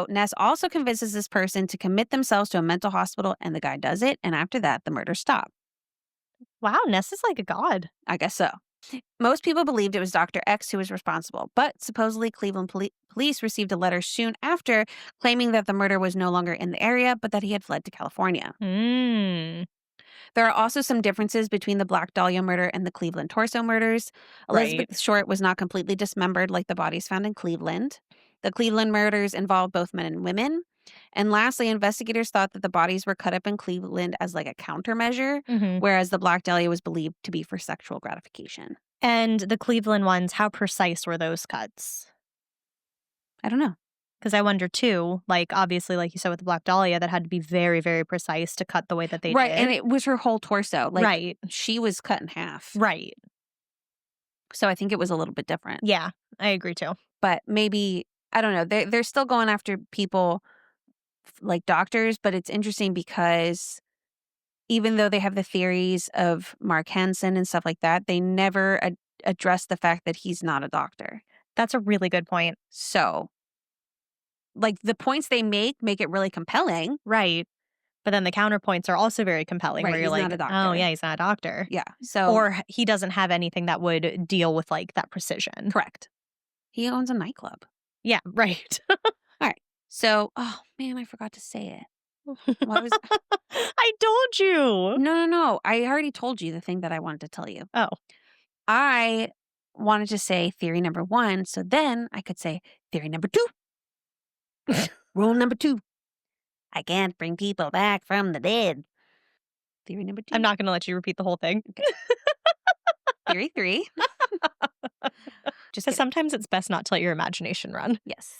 Ness also convinces this person to commit themselves to a mental hospital, and the guy does it, and after that, the murders stop. Wow, Ness is like a god. I guess so. Most people believed it was Dr. X who was responsible, but supposedly Cleveland police received a letter soon after claiming that the murder was no longer in the area, but that he had fled to California. There are also some differences between the Black Dahlia murder and the Cleveland torso murders. Elizabeth Short was not completely dismembered like the bodies found in Cleveland. The Cleveland murders involved both men and women. And lastly, investigators thought that the bodies were cut up in Cleveland as like a countermeasure, whereas the Black Dahlia was believed to be for sexual gratification. And the Cleveland ones, how precise were those cuts? I don't know. Because I wonder too, like obviously, like you said with the Black Dahlia, that had to be very, very precise to cut the way that they Right, did. and it was her whole torso. Like, right. She was cut in half. Right. So I think it was a little bit different. Yeah, I agree too. But maybe, I don't know, they're still going after people like doctors, but it's interesting because even though they have the theories of Mark Hansen and stuff like that, they never address the fact that he's not a doctor. That's a really good point. So, like, the points they make it really compelling. Right. But then the counterpoints are also very compelling Right, where you're he's like, not a doctor. oh, yeah, he's not a doctor. Yeah. So, or he doesn't have anything that would deal with like that precision. Correct. He owns a nightclub. Yeah, right. All right. So, oh man, I forgot to say it. I told you. No. I already told you the thing that I wanted to tell you. Oh. I wanted to say theory number 1, so then I could say theory number 2. Rule number 2. I can't bring people back from the dead. Theory number 2. I'm not going to let you repeat the whole thing. Okay. Theory 3. Just because sometimes it's best not to let your imagination run. Yes.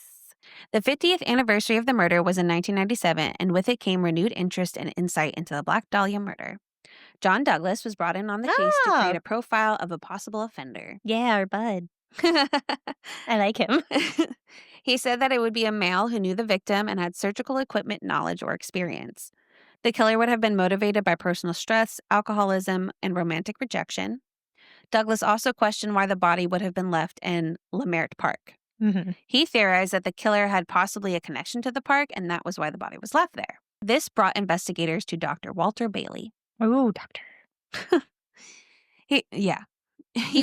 The 50th anniversary of the murder was in 1997, and with it came renewed interest and insight into the Black Dahlia murder. John Douglas was brought in on the case to create a profile of a possible offender. Yeah, our bud. I like him. He said that it would be a male who knew the victim and had surgical equipment knowledge or experience. The killer would have been motivated by personal stress, alcoholism, and romantic rejection. Douglas also questioned why the body would have been left in Lemert Park. Mm-hmm. He theorized that the killer had possibly a connection to the park, and that was why the body was left there. This brought investigators to Dr. Walter Bailey. Ooh, doctor. He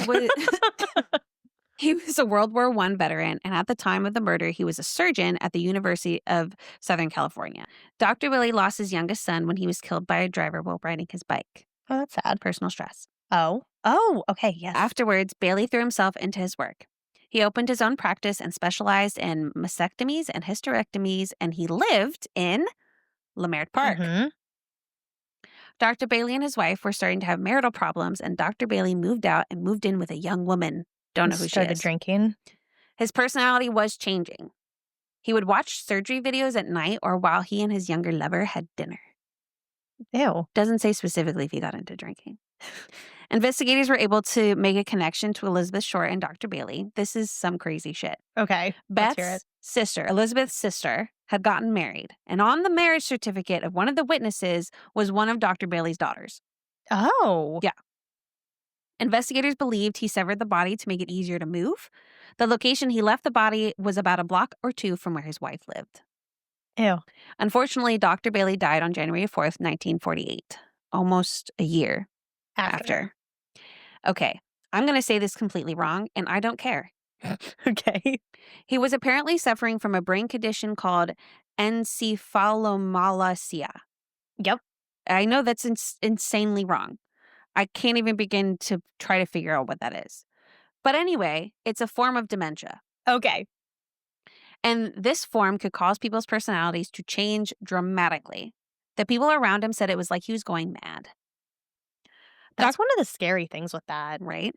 was he was a World War I veteran, and at the time of the murder, he was a surgeon at the University of Southern California. Dr. Bailey lost his youngest son when he was killed by a driver while riding his bike. Oh, that's sad. Personal stress. Oh, okay, yes. Afterwards, Bailey threw himself into his work. He opened his own practice and specialized in mastectomies and hysterectomies, and he lived in Lemert Park. Mm-hmm. Dr. Bailey and his wife were starting to have marital problems, and Dr. Bailey moved out and moved in with a young woman. Don't know who she Started is. drinking. His personality was changing. He would watch surgery videos at night or while he and his younger lover had dinner. Ew. Doesn't say specifically if he got into drinking. Investigators were able to make a connection to Elizabeth Short and Dr. Bailey. This is some crazy shit. Okay, let's hear it. Elizabeth's sister, had gotten married, and on the marriage certificate of one of the witnesses was one of Dr. Bailey's daughters. Oh. Yeah. Investigators believed he severed the body to make it easier to move. The location he left the body was about a block or two from where his wife lived. Ew. Unfortunately, Dr. Bailey died on January 4th, 1948, almost a year after. Okay, I'm going to say this completely wrong, and I don't care. Okay. He was apparently suffering from a brain condition called encephalomalacia. Yep. I know that's insanely wrong. I can't even begin to try to figure out what that is. But anyway, it's a form of dementia. Okay. And this form could cause people's personalities to change dramatically. The people around him said it was like he was going mad. That's one of the scary things with that. Right?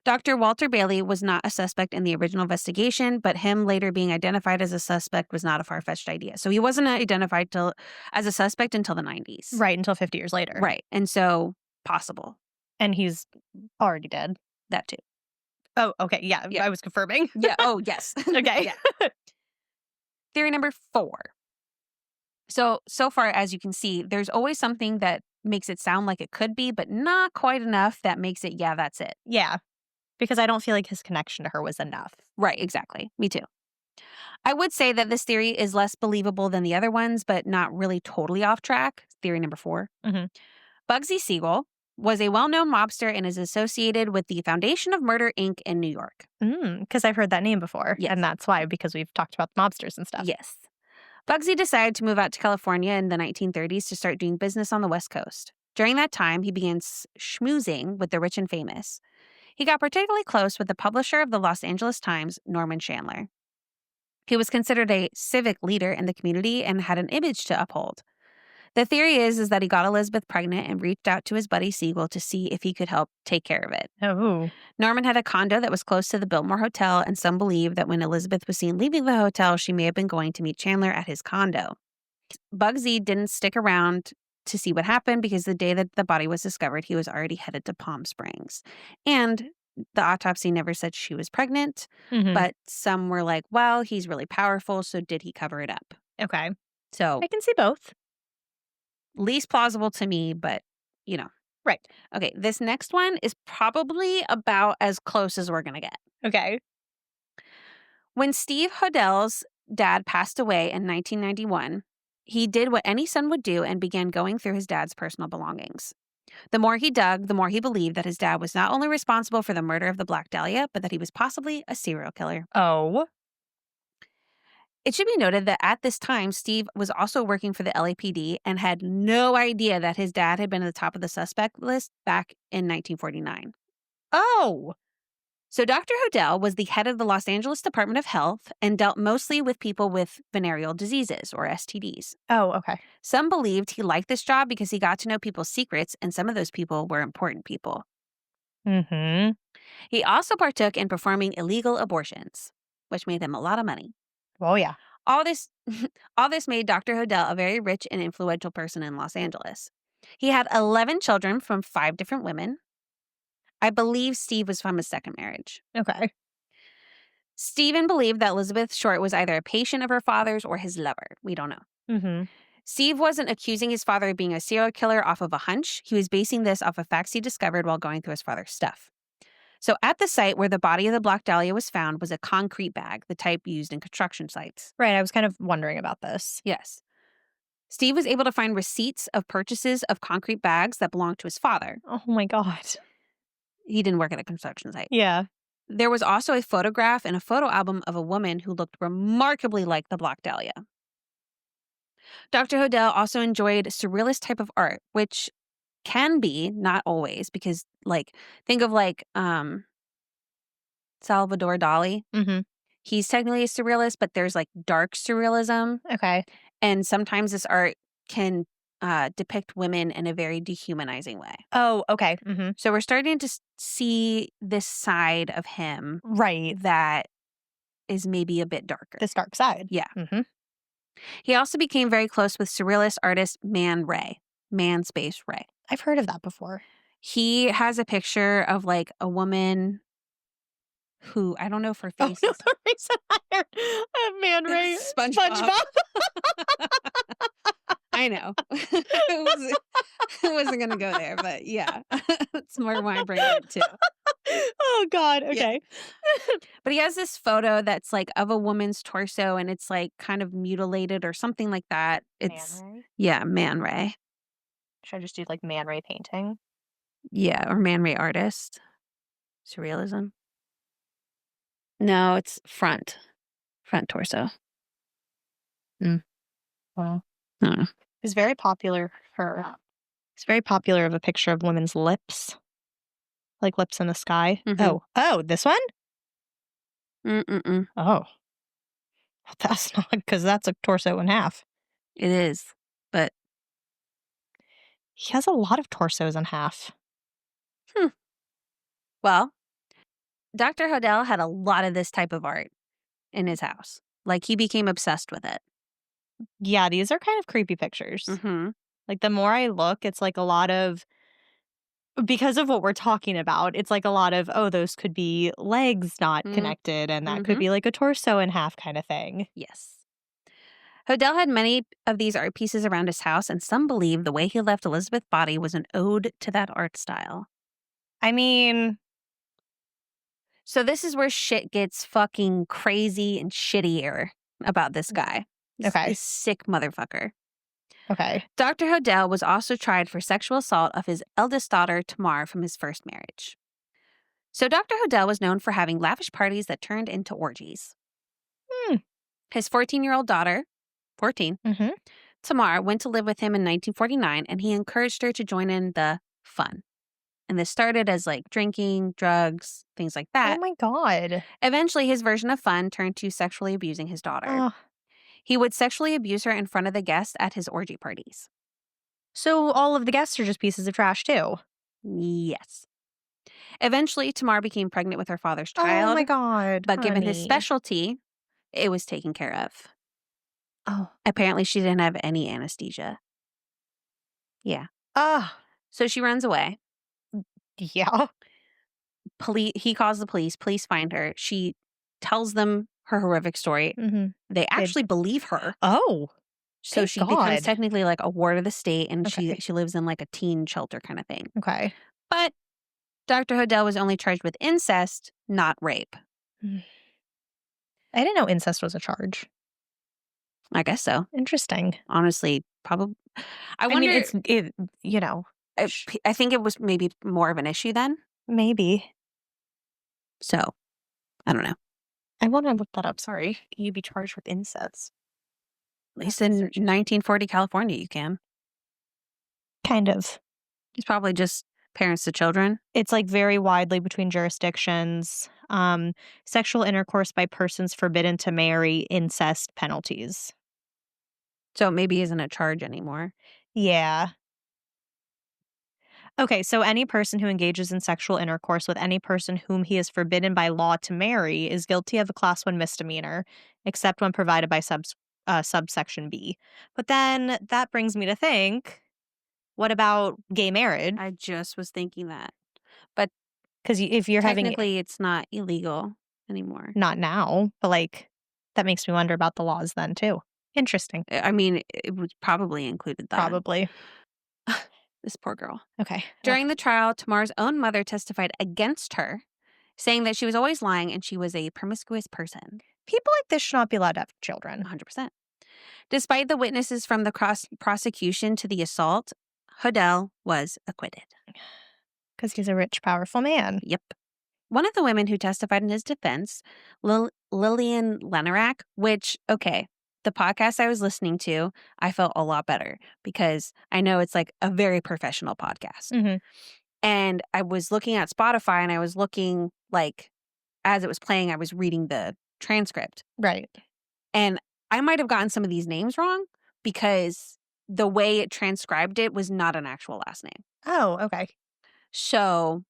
Dr. Walter Bailey was not a suspect in the original investigation, but him later being identified as a suspect was not a far-fetched idea. So he wasn't identified as a suspect until the 90s. Right, until 50 years later. Right. And so possible. And he's already dead. That too. Oh, okay. Yeah, I was confirming. Yeah. Oh, yes. Okay. Yeah. Theory number 4. So far, as you can see, there's always something that makes it sound like it could be, but not quite enough that makes it, yeah, that's it. Yeah, because I don't feel like his connection to her was enough. Right, exactly. Me too. I would say that this theory is less believable than the other ones, but not really totally off track. Theory number 4. Mm-hmm. Bugsy Siegel was a well-known mobster and is associated with the Foundation of Murder, Inc. in New York. Because I've heard that name before. Yes. And that's why, because we've talked about the mobsters and stuff. Yes. Bugsy decided to move out to California in the 1930s to start doing business on the West Coast. During that time, he began schmoozing with the rich and famous. He got particularly close with the publisher of the Los Angeles Times, Norman Chandler. He was considered a civic leader in the community and had an image to uphold. The theory is that he got Elizabeth pregnant and reached out to his buddy Siegel to see if he could help take care of it. Oh. Norman had a condo that was close to the Biltmore Hotel, and some believe that when Elizabeth was seen leaving the hotel, she may have been going to meet Chandler at his condo. Bugsy didn't stick around to see what happened because the day that the body was discovered, he was already headed to Palm Springs. And the autopsy never said she was pregnant, but some were like, well, he's really powerful, so did he cover it up? Okay. So I can see both. Least plausible to me, but, you know. Right. Okay, this next one is probably about as close as we're going to get. Okay. When Steve Hodell's dad passed away in 1991, he did what any son would do and began going through his dad's personal belongings. The more he dug, the more he believed that his dad was not only responsible for the murder of the Black Dahlia, but that he was possibly a serial killer. Oh. It should be noted that at this time, Steve was also working for the LAPD and had no idea that his dad had been at the top of the suspect list back in 1949. Oh. So Dr. Hodell was the head of the Los Angeles Department of Health and dealt mostly with people with venereal diseases, or STDs. Oh, okay. Some believed he liked this job because he got to know people's secrets, and some of those people were important people. Mm-hmm. He also partook in performing illegal abortions, which made him a lot of money. Oh, yeah. All this made Dr. Hodell a very rich and influential person in Los Angeles. He had 11 children from 5 different women. I believe Steve was from his second marriage. Okay. Stephen believed that Elizabeth Short was either a patient of her father's or his lover. We don't know. Mm-hmm. Steve wasn't accusing his father of being a serial killer off of a hunch. He was basing this off of facts he discovered while going through his father's stuff. So at the site where the body of the Black Dahlia was found was a concrete bag, the type used in construction sites. Right, I was kind of wondering about this. Yes. Steve was able to find receipts of purchases of concrete bags that belonged to his father. Oh my God. He didn't work at a construction site. Yeah. There was also a photograph and a photo album of a woman who looked remarkably like the Black Dahlia. Dr. Hodel also enjoyed surrealist type of art, which can be, not always, because think of Salvador Dali. Mm-hmm. He's technically a surrealist, but there's dark surrealism. Okay. And sometimes this art can depict women in a very dehumanizing way. Oh, okay. Mm-hmm. So we're starting to see this side of him Right. that is maybe a bit darker. This dark side. Yeah. Mm-hmm. He also became very close with surrealist artist Man Ray. Man Space Ray. I've heard of that before. He has a picture of a woman who, I don't know if her Oh, face no, is the reason I heard Man Ray SpongeBob. I know. It wasn't going to go there, but yeah. That's more why I bring it up too. Oh, God. Okay. Yeah. But he has this photo that's of a woman's torso and it's kind of mutilated or something like that. It's, Man Ray? yeah, Man Ray. Should I just do Man Ray painting? Yeah, or Man Ray artist. Surrealism. No, it's front torso. Wow. Hmm. It's very popular It's very popular of a picture of women's lips. Lips in the sky. Mhm. Oh, this one? Mm-mm-mm. Oh. That's not, because that's a torso in half. It is, but He has a lot of torsos in half. well, Dr. Hodel had a lot of this type of art in his house. He became obsessed with it. Yeah, these are kind of creepy pictures. Mm-hmm. The more I look, it's a lot of, because of what we're talking about, it's a lot of, oh, those could be legs not connected, and that could be a torso in half kind of thing. Yes. Hodel had many of these art pieces around his house, and some believe the way he left Elizabeth's body was an ode to that art style. I mean, so this is where shit gets fucking crazy and shittier about this guy. Okay. This sick motherfucker. Okay. Dr. Hodel was also tried for sexual assault of his eldest daughter, Tamar, from his first marriage. So Dr. Hodel was known for having lavish parties that turned into orgies. His 14-year-old daughter, 14, Mm-hmm. Tamar, went to live with him in 1949, and he encouraged her to join in the fun. And this started as drinking, drugs, things like that. Oh my God. Eventually, his version of fun turned to sexually abusing his daughter. Oh. He would sexually abuse her in front of the guests at his orgy parties. So all of the guests are just pieces of trash too? Yes. Eventually, Tamar became pregnant with her father's child. Oh my God. But given his honey. specialty, it was taken care of. Oh. Apparently, she didn't have any anesthesia. Yeah. Ah. So she runs away. Yeah. He calls the police. Police find her. She tells them her horrific story. Mm-hmm. They actually believe her. Oh. So thank she God. becomes technically a ward of the state, and Okay. she lives in a teen shelter kind of thing. Okay. But Dr. Hodel was only charged with incest, not rape. I didn't know incest was a charge. I guess so. Interesting. Honestly, probably. I wonder. I think it was maybe more of an issue then. Maybe. So, I don't know. I want to look that up. Sorry. You'd be charged with incest. At least in 1940 California, you can. Kind of. It's probably just parents to children. It's very widely between jurisdictions. Sexual intercourse by persons forbidden to marry, incest penalties. So it maybe isn't a charge anymore. Yeah. Okay, so any person who engages in sexual intercourse with any person whom he is forbidden by law to marry is guilty of a Class 1 misdemeanor, except when provided by subsection B. But then that brings me to think, what about gay marriage? I just was thinking that. Because if you're Technically, it's not illegal anymore. not now, but that makes me wonder about the laws then too. Interesting. I mean, it was probably included that. Probably. This poor girl. Okay. During the trial, Tamar's own mother testified against her, saying that she was always lying and she was a promiscuous person. People like this should not be allowed to have children. 100%. Despite the witnesses from the prosecution to the assault, Hodel was acquitted. Because he's a rich, powerful man. Yep. One of the women who testified in his defense, Lillian Lenerack, which, okay, the podcast I was listening to, I felt a lot better because I know it's like a very professional podcast. Mm-hmm. And I was looking at Spotify and I was looking like, as it was playing, I was reading the transcript. Right. And I might have gotten some of these names wrong because the way it transcribed it was not an actual last name. Oh, okay. So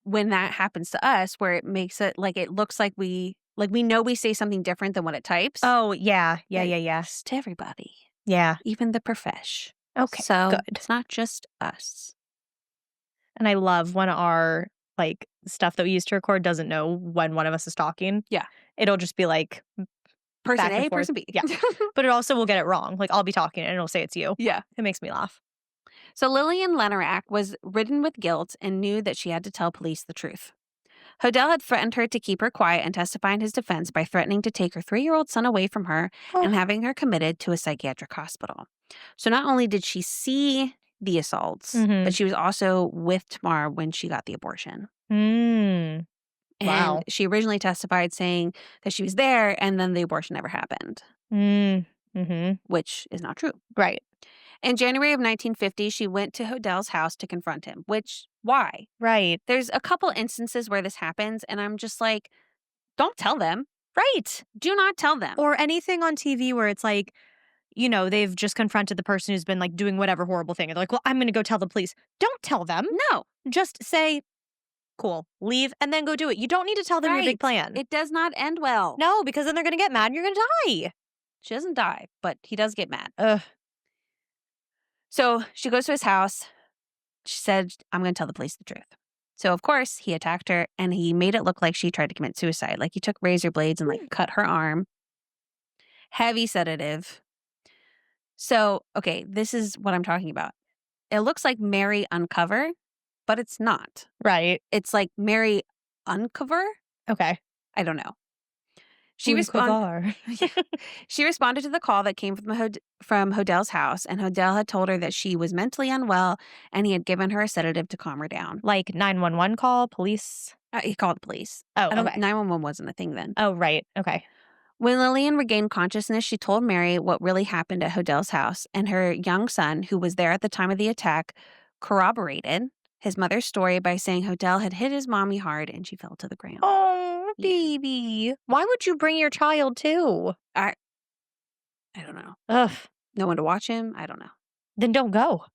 when that happens to us, where it makes it like it looks like we know we say something different than what it types. Oh, yeah. Yeah. It's to everybody. Yeah. Even the profesh. Okay, so good. It's not just us. And I love when our like stuff that we used to record doesn't know when one of us is talking. Yeah. It'll just be like Person back and A, forth. person B. Yeah. But it also will get it wrong. Like I'll be talking and it'll say it's you. Yeah. It makes me laugh. So Lillian Lenerack was ridden with guilt and knew that she had to tell police the truth. Hodel had threatened her to keep her quiet and testify in his defense by threatening to take her 3-year-old son away from her and having her committed to a psychiatric hospital. So not only did she see the assaults, but she was also with Tamar when she got the abortion. Mm. Wow. And she originally testified saying that she was there and then the abortion never happened, which is not true. Right. In January of 1950, she went to Hodel's house to confront him, which, why? Right. There's a couple instances where this happens, and I'm just like, don't tell them. Right. Do not tell them. Or anything on TV where it's like, you know, they've just confronted the person who's been like doing whatever horrible thing. And they're like, well, I'm going to go tell the police. Don't tell them. No. Just say, cool, leave, and then go do it. You don't need to tell them your big plan. It does not end well. No, because then they're going to get mad and you're going to die. She doesn't die, but he does get mad. Ugh. So she goes to his house. She said, I'm going to tell the police the truth. So, of course, he attacked her and he made it look like she tried to commit suicide. Like he took razor blades and like cut her arm. Heavy sedative. So, okay, this is what I'm talking about. It looks like Mary Uncover, but it's not. Right. It's like Mary Uncover. Okay. I don't know. She She responded to the call that came from Hodel's house, and Hodel had told her that she was mentally unwell and he had given her a sedative to calm her down. Like 911 call, police? He called the police. Oh, okay. 911 wasn't a thing then. Oh, right. Okay. When Lillian regained consciousness, she told Mary what really happened at Hodel's house, and her young son, who was there at the time of the attack, corroborated his mother's story by saying Hodel had hit his mommy hard and she fell to the ground. Oh, baby. Why would you bring your child too? I don't know. Ugh. No one to watch him? I don't know. Then don't go.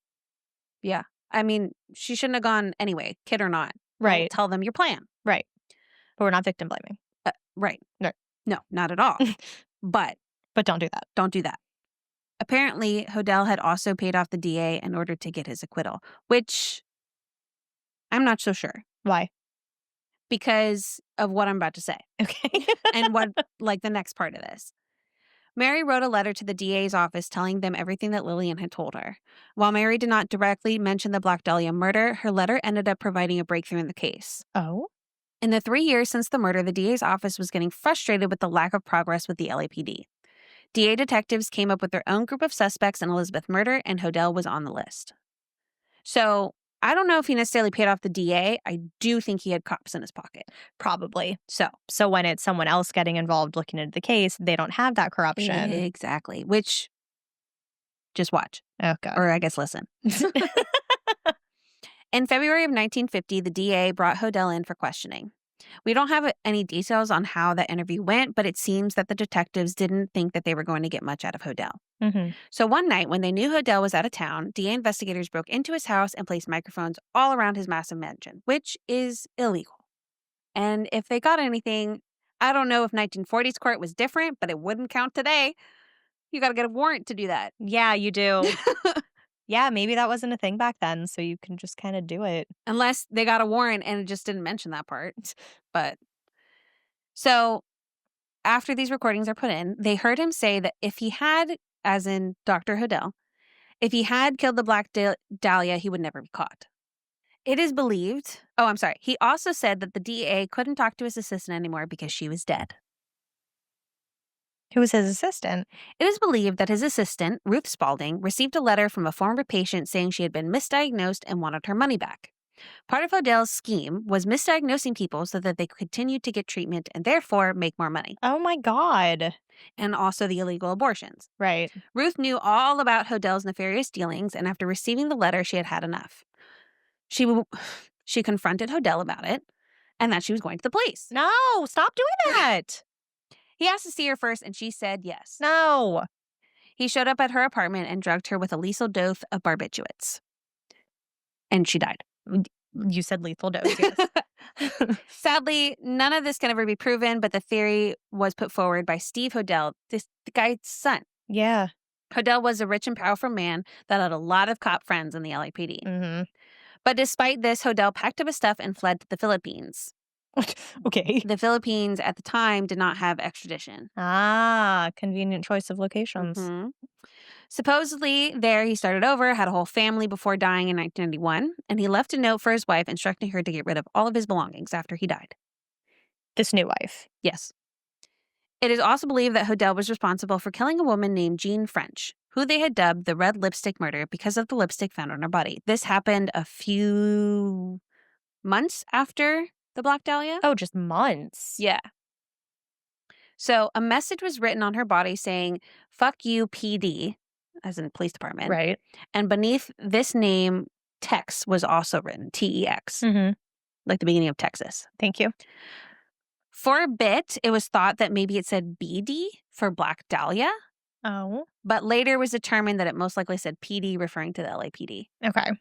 Yeah. I mean, she shouldn't have gone anyway, kid or not. Right. Don't tell them your plan. Right. But we're not victim blaming. Right. No. No, not at all. But don't do that. Don't do that. Apparently, Hodel had also paid off the DA in order to get his acquittal, which I'm not so sure. Why? Because of what I'm about to say. Okay. And what, like, the next part of this. Mary wrote a letter to the DA's office telling them everything that Lillian had told her. While Mary did not directly mention the Black Dahlia murder, her letter ended up providing a breakthrough in the case. Oh? In the 3 years since the murder, the DA's office was getting frustrated with the lack of progress with the LAPD. DA detectives came up with their own group of suspects in Elizabeth murder, and Hodel was on the list. So I don't know if he necessarily paid off the DA. I do think he had cops in his pocket. Probably. So when it's someone else getting involved looking into the case, they don't have that corruption. Exactly. Which, just watch. Oh, God. Or I guess listen. In February of 1950, the DA brought Hodel in for questioning. We don't have any details on how that interview went, but it seems that the detectives didn't think that they were going to get much out of Hodel. Mm-hmm. So one night, when they knew Hodel was out of town, DA investigators broke into his house and placed microphones all around his massive mansion, which is illegal. And if they got anything, I don't know if 1940s court was different, but it wouldn't count today. You got to get a warrant to do that. Yeah, you do. Yeah, maybe that wasn't a thing back then, so you can just kind of do it. Unless they got a warrant and it just didn't mention that part. But so after these recordings are put in, they heard him say that if he had, as in Dr. Hodel, if he had killed the Black Dahlia, he would never be caught. It is believed. Oh, I'm sorry. He also said that the DA couldn't talk to his assistant anymore because she was dead. Who was his assistant? It is believed that his assistant, Ruth Spalding, received a letter from a former patient saying she had been misdiagnosed and wanted her money back. Part of Odell's scheme was misdiagnosing people so that they could continue to get treatment and therefore make more money, Oh my God. and also the illegal abortions. Right. Ruth knew all about Hodell's nefarious dealings, and after receiving the letter, she had had enough. She confronted Hodell about it and that she was going to the police. No, stop doing that. He asked to see her first, and she said yes. No. He showed up at her apartment and drugged her with a lethal dose of barbiturates. And she died. You said lethal dose, yes. Sadly, none of this can ever be proven, but the theory was put forward by Steve Hodell, the guy's son. Yeah. Hodell was a rich and powerful man that had a lot of cop friends in the LAPD. Mm-hmm. But despite this, Hodell packed up his stuff and fled to the Philippines. Okay. The Philippines at the time did not have extradition. Ah, convenient choice of locations. Mm-hmm. Supposedly, there he started over, had a whole family before dying in 1991, and he left a note for his wife instructing her to get rid of all of his belongings after he died. This new wife. Yes. It is also believed that Hodell was responsible for killing a woman named Jean French, who they had dubbed the Red Lipstick Murder because of the lipstick found on her body. This happened a few months after the Black Dahlia. Oh, just months. Yeah. So a message was written on her body saying, "Fuck you, PD," as in police department. Right. And beneath this name, Tex was also written, TEX, Mm-hmm. like the beginning of Texas. Thank you. For a bit, it was thought that maybe it said BD for Black Dahlia, Oh. but later was determined that it most likely said PD, referring to the LAPD. Okay.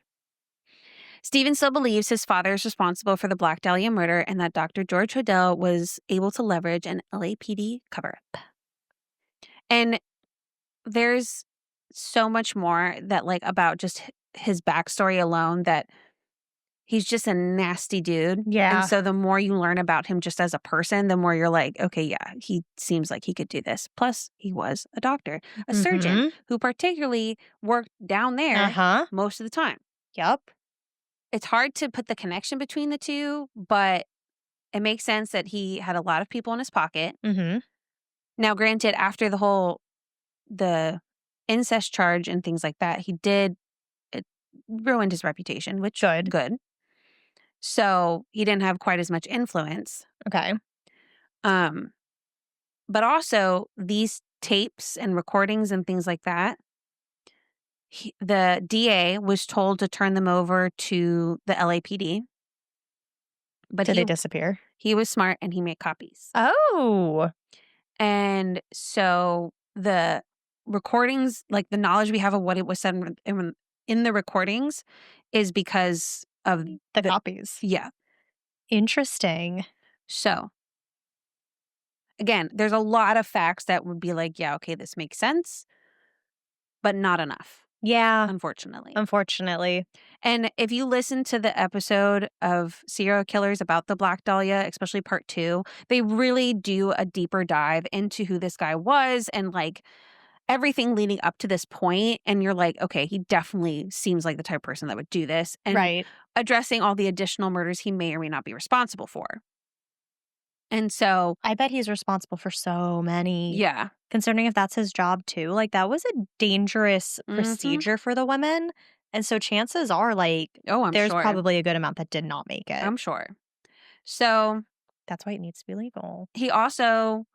Stephen still believes his father is responsible for the Black Dahlia murder and that Dr. George Hodell was able to leverage an LAPD cover-up. And there's so much more that, like, about just his backstory alone, that he's just a nasty dude. Yeah. And so the more you learn about him just as a person, the more you're like, okay, yeah, he seems like he could do this. Plus, he was a doctor, a surgeon who particularly worked down there Uh-huh. most of the time. Yep. It's hard to put the connection between the two, but it makes sense that he had a lot of people in his pocket. Mm-hmm. Now, granted, after the incest charge and things like that, it ruined his reputation, which good. So he didn't have quite as much influence. Okay. But also these tapes and recordings and things like that, the DA was told to turn them over to the LAPD. But Did they disappear? He was smart and he made copies. Oh. And so the recordings, like the knowledge we have of what it was said in the recordings, is because of The copies. Yeah. Interesting. So, again, there's a lot of facts that would be like, yeah, okay, this makes sense, but not enough, Yeah. unfortunately. And if you listen to the episode of Serial Killers about the Black Dahlia, especially part 2, they really do a deeper dive into who this guy was and, like, everything leading up to this point. And you're like, okay, he definitely seems like the type of person that would do this. And addressing all the additional murders he may or may not be responsible for. And so I bet he's responsible for so many. Yeah. Considering if that's his job too. Like, that was a dangerous procedure for the women. And so chances are, like, there's probably a good amount that did not make it. I'm sure. So that's why it needs to be legal. He also,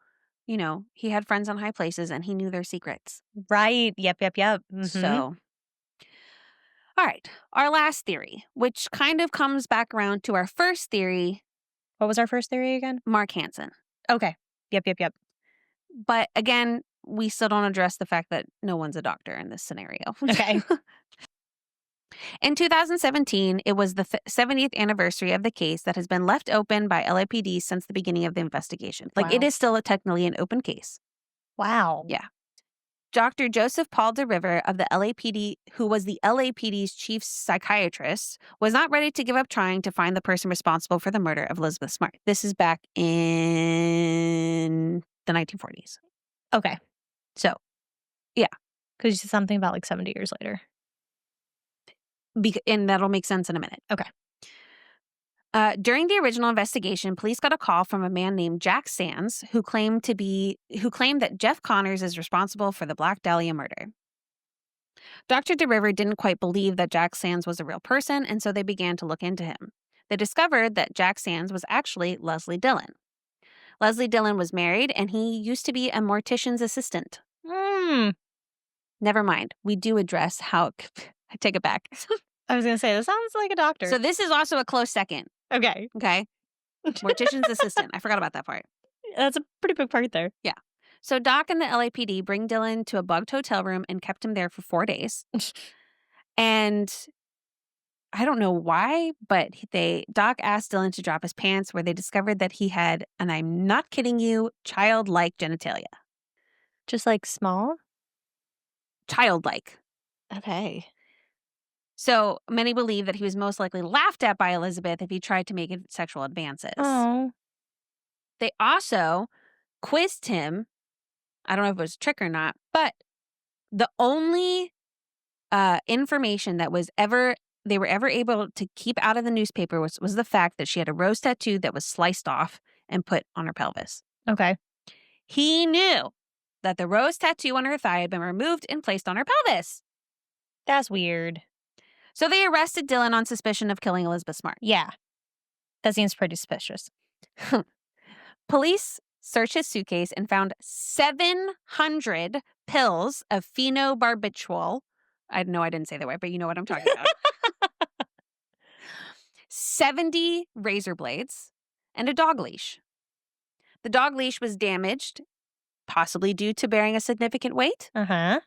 he had friends on high places and he knew their secrets. Right. Yep. Mm-hmm. So, all right. Our last theory, which kind of comes back around to our first theory. What was our first theory again? Mark Hansen. Okay. Yep. But again, we still don't address the fact that no one's a doctor in this scenario. Okay. In 2017, it was the 70th anniversary of the case that has been left open by LAPD since the beginning of the investigation. Like, it is still technically an open case. Wow. Yeah. Dr. Joseph Paul DeRiver of the LAPD, who was the LAPD's chief psychiatrist, was not ready to give up trying to find the person responsible for the murder of Elizabeth Smart. This is back in the 1940s. Okay. So, yeah. Because you said something about like 70 years later. And that'll make sense in a minute. Okay. During the original investigation, police got a call from a man named Jack Sands who claimed that Jeff Connors is responsible for the Black Dahlia murder. Dr. DeRiver didn't quite believe that Jack Sands was a real person, and so they began to look into him. They discovered that Jack Sands was actually Leslie Dillon. Leslie Dillon was married, and he used to be a mortician's assistant. Never mind. We do address how... I take it back. I was going to say, this sounds like a doctor. So this is also a close second. Okay. Mortician's assistant. I forgot about that part. That's a pretty big part there. Yeah. So Doc and the LAPD bring Dillon to a bugged hotel room and kept him there for 4 days. And I don't know why, but Doc asked Dillon to drop his pants, where they discovered that he had, and I'm not kidding you, childlike genitalia. Just like small? Childlike. Okay. So many believe that he was most likely laughed at by Elizabeth if he tried to make sexual advances. Oh. They also quizzed him. I don't know if it was a trick or not, but the only information that they were ever able to keep out of the newspaper was the fact that she had a rose tattoo that was sliced off and put on her pelvis. Okay. He knew that the rose tattoo on her thigh had been removed and placed on her pelvis. That's weird. So they arrested Dillon on suspicion of killing Elizabeth Smart. Yeah. That seems pretty suspicious. Police searched his suitcase and found 700 pills of phenobarbital. I know I didn't say that right, but you know what I'm talking about. 70 razor blades and a dog leash. The dog leash was damaged, possibly due to bearing a significant weight. Uh-huh.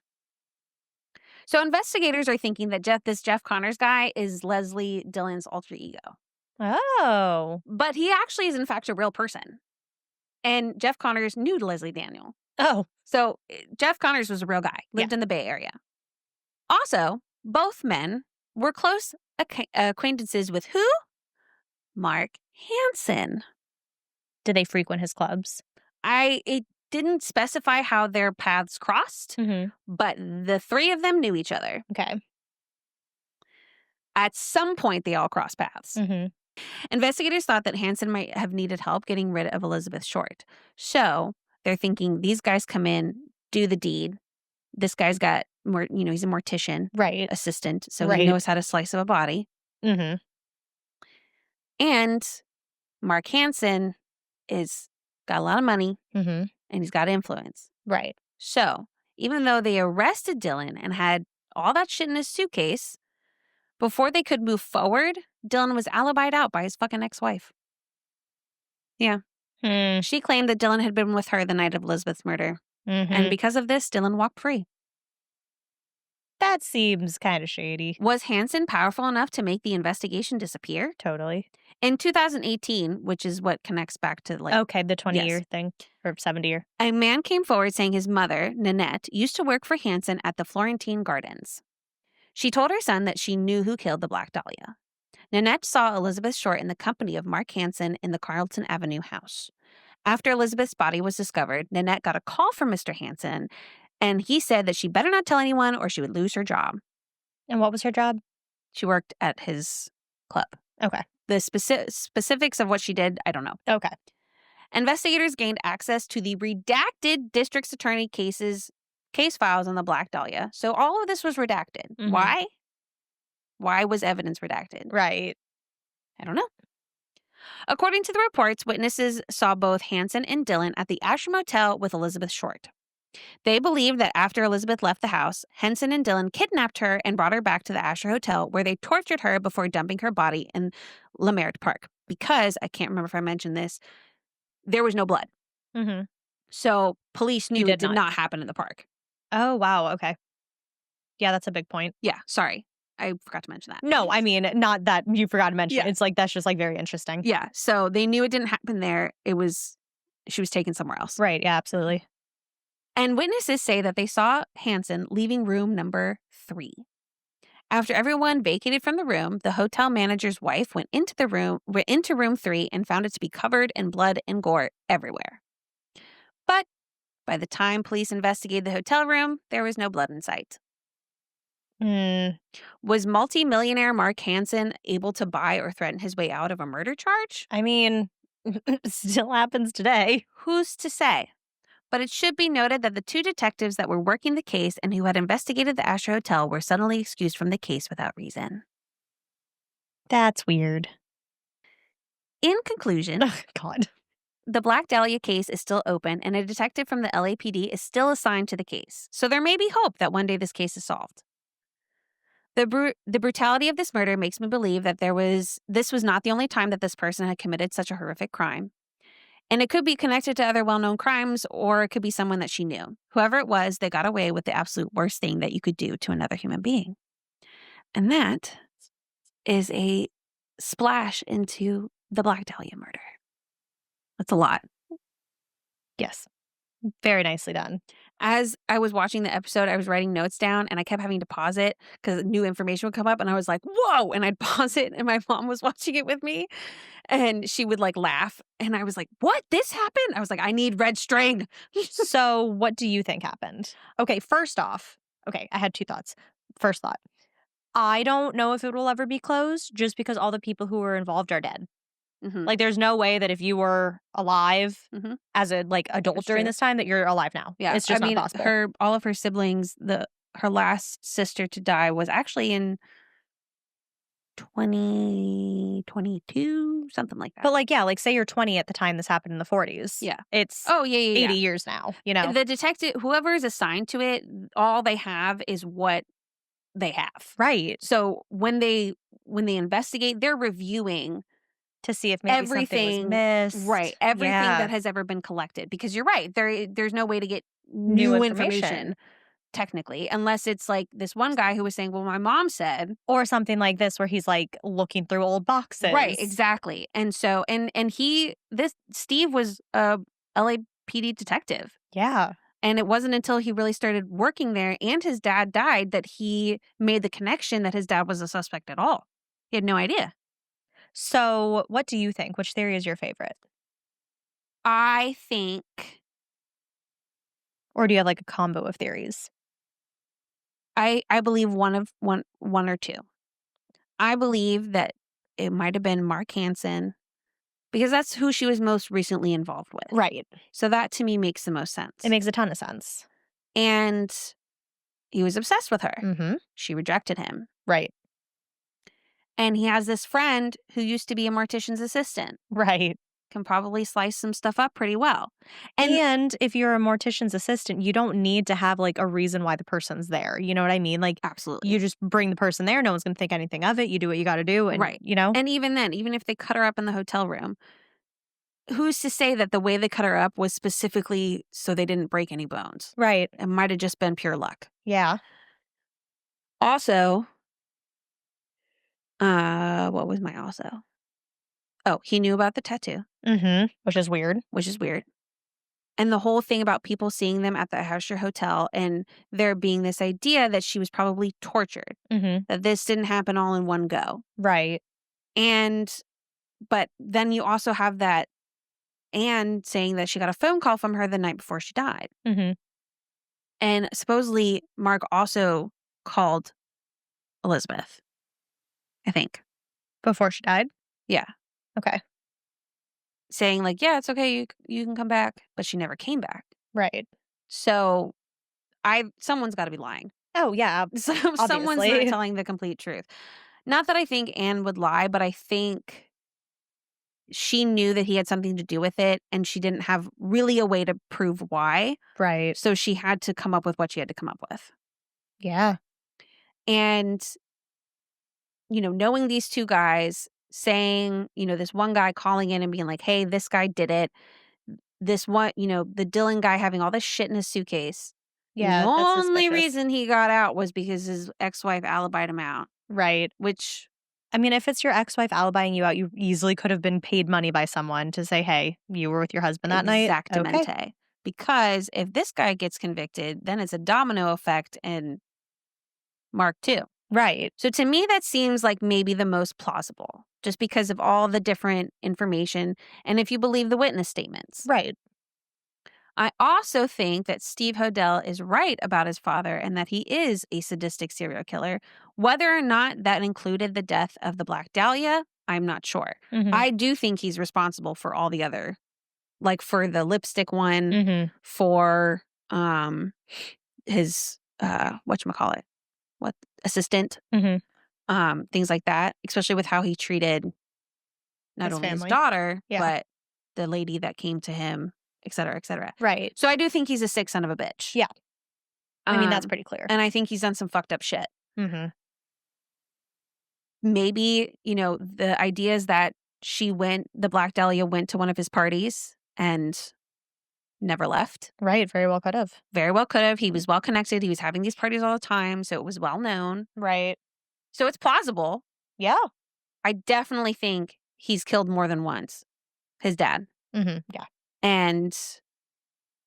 So investigators are thinking that this Jeff Connors guy is Leslie Dillon's alter ego. Oh. But he actually is, in fact, a real person. And Jeff Connors knew Leslie Daniel. Oh. So Jeff Connors was a real guy, lived in the Bay Area. Also, both men were close acquaintances with who? Mark Hansen. Did they frequent his clubs? It didn't specify how their paths crossed, but the three of them knew each other. Okay. At some point, they all crossed paths. Investigators thought that Hansen might have needed help getting rid of Elizabeth Short. So they're thinking, these guys come in, do the deed. This guy's got more, he's a mortician assistant, so he knows how to slice up a body. And Mark Hansen got a lot of money, and he's got influence. Right. So even though they arrested Dillon and had all that shit in his suitcase, before they could move forward, Dillon was alibied out by his fucking ex-wife. Yeah. She claimed that Dillon had been with her the night of Elizabeth's murder. And because of this, Dillon walked free. That seems kind of shady. Was Hansen powerful enough to make the investigation disappear? Totally. In 2018, which is what connects back to the 20-year thing, or 70-year. A man came forward saying his mother, Nanette, used to work for Hansen at the Florentine Gardens. She told her son that she knew who killed the Black Dahlia. Nanette saw Elizabeth Short in the company of Mark Hansen in the Carlton Avenue house. After Elizabeth's body was discovered, Nanette got a call from Mr. Hansen, and he said that she better not tell anyone or she would lose her job. And what was her job? She worked at his club. Okay. The specifics of what she did, I don't know. Okay. Investigators gained access to the redacted district's attorney case files on the Black Dahlia. So all of this was redacted. Why? Why was evidence redacted? Right. I don't know. According to the reports, witnesses saw both Hansen and Dillon at the Asher Motel with Elizabeth Short. They believed that after Elizabeth left the house, Hansen and Dillon kidnapped her and brought her back to the Asher Hotel, where they tortured her before dumping her body in Lemert Park. Because, I can't remember if I mentioned this, there was no blood. So police knew it did not happen in the park. Oh, wow. Okay. Yeah, that's a big point. Yeah, sorry. I forgot to mention that. No, I mean, not that you forgot to mention. It's that's just very interesting. Yeah, so they knew it didn't happen there. She was taken somewhere else. Right, yeah, absolutely. And witnesses say that they saw Hansen leaving room number 3. After everyone vacated from the room, the hotel manager's wife went into room 3 and found it to be covered in blood and gore everywhere. But by the time police investigated the hotel room, there was no blood in sight. Mm, Was multimillionaire Mark Hansen able to buy or threaten his way out of a murder charge? I mean, still happens today. Who's to say? But it should be noted that the two detectives that were working the case and who had investigated the Asher Hotel were suddenly excused from the case without reason. That's weird. In conclusion, Oh, God. the Black Dahlia case is still open and a detective from the LAPD is still assigned to the case. So there may be hope that one day this case is solved. The brutality of this murder makes me believe that this was not the only time that this person had committed such a horrific crime. And it could be connected to other well-known crimes, or it could be someone that she knew. Whoever it was, they got away with the absolute worst thing that you could do to another human being. And that is a splash into the Black Dahlia murder. That's a lot. Yes. Very nicely done. As I was watching the episode, I was writing notes down and I kept having to pause it because new information would come up and I was like, whoa, and I'd pause it and my mom was watching it with me and she would like laugh and I was like, what? This happened? I was like, I need red string. So, what do you think happened? Okay, first off, okay, I had two thoughts. First thought, I don't know if it will ever be closed just because all the people who were involved are dead. Mm-hmm. Like, there's no way that if you were alive Mm-hmm. as a like adult That's during true. this time that you're alive now. Yeah. It's just I not mean, possible. all of her siblings, her last sister to die was actually in 2022, something like that. But like, yeah, like say you're 20 at the time this happened in the 40s. Yeah. It's Oh, yeah. 80 years now, you know? The detective, whoever is assigned to it, all they have is what they have. Right. So when they investigate, they're reviewing To see if maybe something was everything, missed. right? Everything Yeah. that has ever been collected. Because you're right, there's no way to get New new information. information technically, unless it's like this one guy who was saying, "Well, my mom said." Or something like this where he's like looking through old boxes. Right, exactly. And so Steve was a LAPD detective. Yeah. And it wasn't until he really started working there and his dad died that he made the connection that his dad was a suspect at all. He had no idea. So, what do you think? Which theory is your favorite? I think Or do you have like a combo of theories? I believe one or two. I believe that it might have been Mark Hansen because that's who she was most recently involved with. Right. So that to me makes the most sense. It makes a ton of sense. And he was obsessed with her. Mm-hmm. She rejected him. Right. And he has this friend who used to be a mortician's assistant. Right. Can probably slice some stuff up pretty well. And if you're a mortician's assistant, you don't need to have like a reason why the person's there. You know what I mean? Like, Absolutely. you just bring the person there. No one's going to think anything of it. You do what you got to do. And, Right. you know? And even then, even if they cut her up in the hotel room, who's to say that the way they cut her up was specifically so they didn't break any bones? Right. It might have just been pure luck. Yeah. Also, what was my also? Oh, he knew about the tattoo, Mm-hmm. Which is weird. which is weird. And the whole thing about people seeing them at the Asher Hotel and there being this idea that she was probably tortured, Mm-hmm. that this didn't happen all in one go. Right. But then you also have that Anne saying that she got a phone call from her the night before she died. Mm-hmm. And supposedly Mark also called Elizabeth, I think. Before she died? Yeah. Okay. Saying like, yeah, it's okay. You can come back. But she never came back. Right. So someone's got to be lying. Oh, yeah. So someone's not Obviously. telling the complete truth. Not that I think Anne would lie, but I think she knew that he had something to do with it and she didn't have really a way to prove why. Right. So she had to come up with what she had to come up with. Yeah. And, knowing these two guys saying, this one guy calling in and being like, hey, this guy did it. This one, the Dylan guy having all this shit in his suitcase. Yeah. The That's only suspicious. reason he got out was because his ex-wife alibied him out. Right. Which, I mean, if it's your ex-wife alibying you out, you easily could have been paid money by someone to say, hey, you were with your husband that night. exactamente. Okay. Because if this guy gets convicted, then it's a domino effect and Mark too. Right. So to me, that seems like maybe the most plausible, just because of all the different information and if you believe the witness statements. Right. I also think that Steve Hodel is right about his father and that he is a sadistic serial killer. Whether or not that included the death of the Black Dahlia, I'm not sure. Mhm. I do think he's responsible for all the other, like for the lipstick one, Mhm. for his whatchamacallit, what assistant, Mhm. things like that, especially with how he treated not His only his family. daughter, Yeah. but the lady that came to him, et cetera, et cetera. Right. So I do think he's a sick son of a bitch. Yeah. I mean, that's Um, pretty clear. and I think he's done some fucked up shit. Mhm. Maybe, the idea is that the Black Dahlia went to one of his parties and never left. Right, very well could have. Very well could have. He was well connected. He was having these parties all the time, so it was well known. Right. So it's plausible. Yeah. I definitely think he's killed more than once, his dad. Mhm. Yeah. And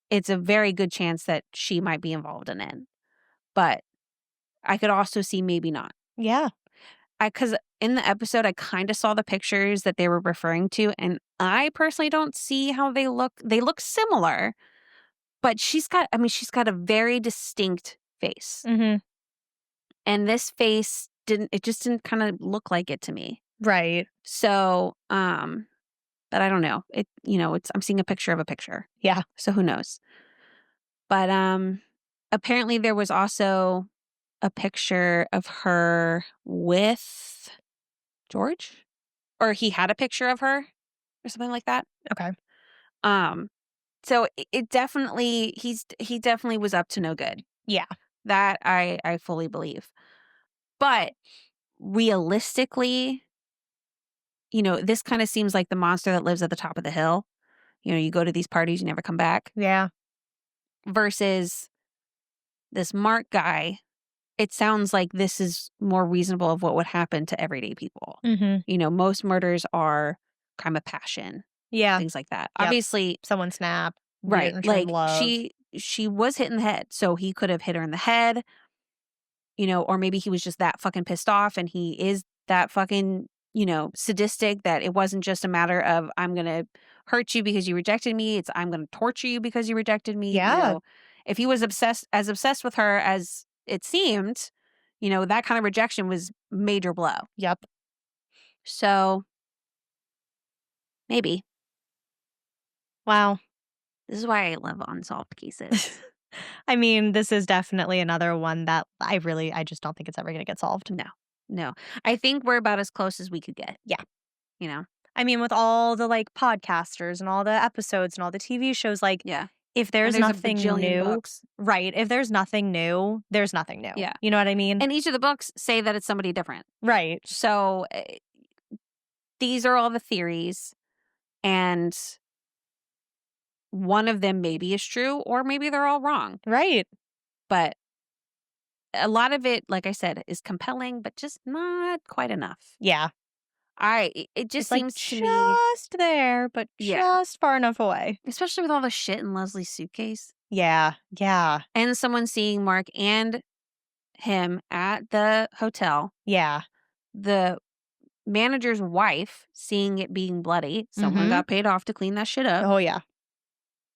it's a very good chance that she might be involved in it. But I could also see maybe not. Yeah. Because in the episode, I kind of saw the pictures that they were referring to, and I personally don't see how they look. They look similar, but she's got a very distinct face. Mhm. And this face just didn't kind of look like it to me. Right. So, but I don't know. I'm seeing a picture of a picture. Yeah. So who knows? But apparently there was also a picture of her with George, or he had a picture of her or something like that. Okay. Um so it definitely he definitely was up to no good. Yeah. That I fully believe. But realistically, this kind of seems like the monster that lives at the top of the hill. You go to these parties, you never come back. Yeah. Versus this Mark guy, it sounds like this is more reasonable of what would happen to everyday people. Mhm. Most murders are crime of passion, Yeah. things like that. Yep. Obviously, Someone snapped, right, didn't return like love. she was hit in the head, so he could have hit her in the head, or maybe he was just that fucking pissed off and he is that fucking, sadistic, that it wasn't just a matter of I'm going to hurt you because you rejected me, it's I'm going to torture you because you rejected me, Yeah. If he was obsessed with her as it seemed, that kind of rejection was major blow. Yep. So maybe. Wow. This is why I love unsolved cases. I mean, this is definitely another one that I just don't think it's ever gonna get solved. No. No. I think we're about as close as we could get. Yeah. You know? I mean, with all the, like, podcasters and all the episodes and all the TV shows, like, Yeah. if And there's there's a nothing bajillion new. books. Right, if there's nothing new, there's nothing new. Yeah. You know what I mean? And each of the books say that it's somebody different. Right. So these are all the theories. And one of them maybe is true, or maybe they're all wrong. Right. But a lot of it, like I said, is compelling, but just not quite enough. Yeah. It just It's, like, seems to me, just there, but yeah, just far enough away. especially with all the shit in Leslie's suitcase Yeah. Yeah. and someone seeing Mark and him at the hotel, Yeah. the manager's wife seeing it being bloody. Someone Mhm. got paid off to clean that shit up. Oh, yeah.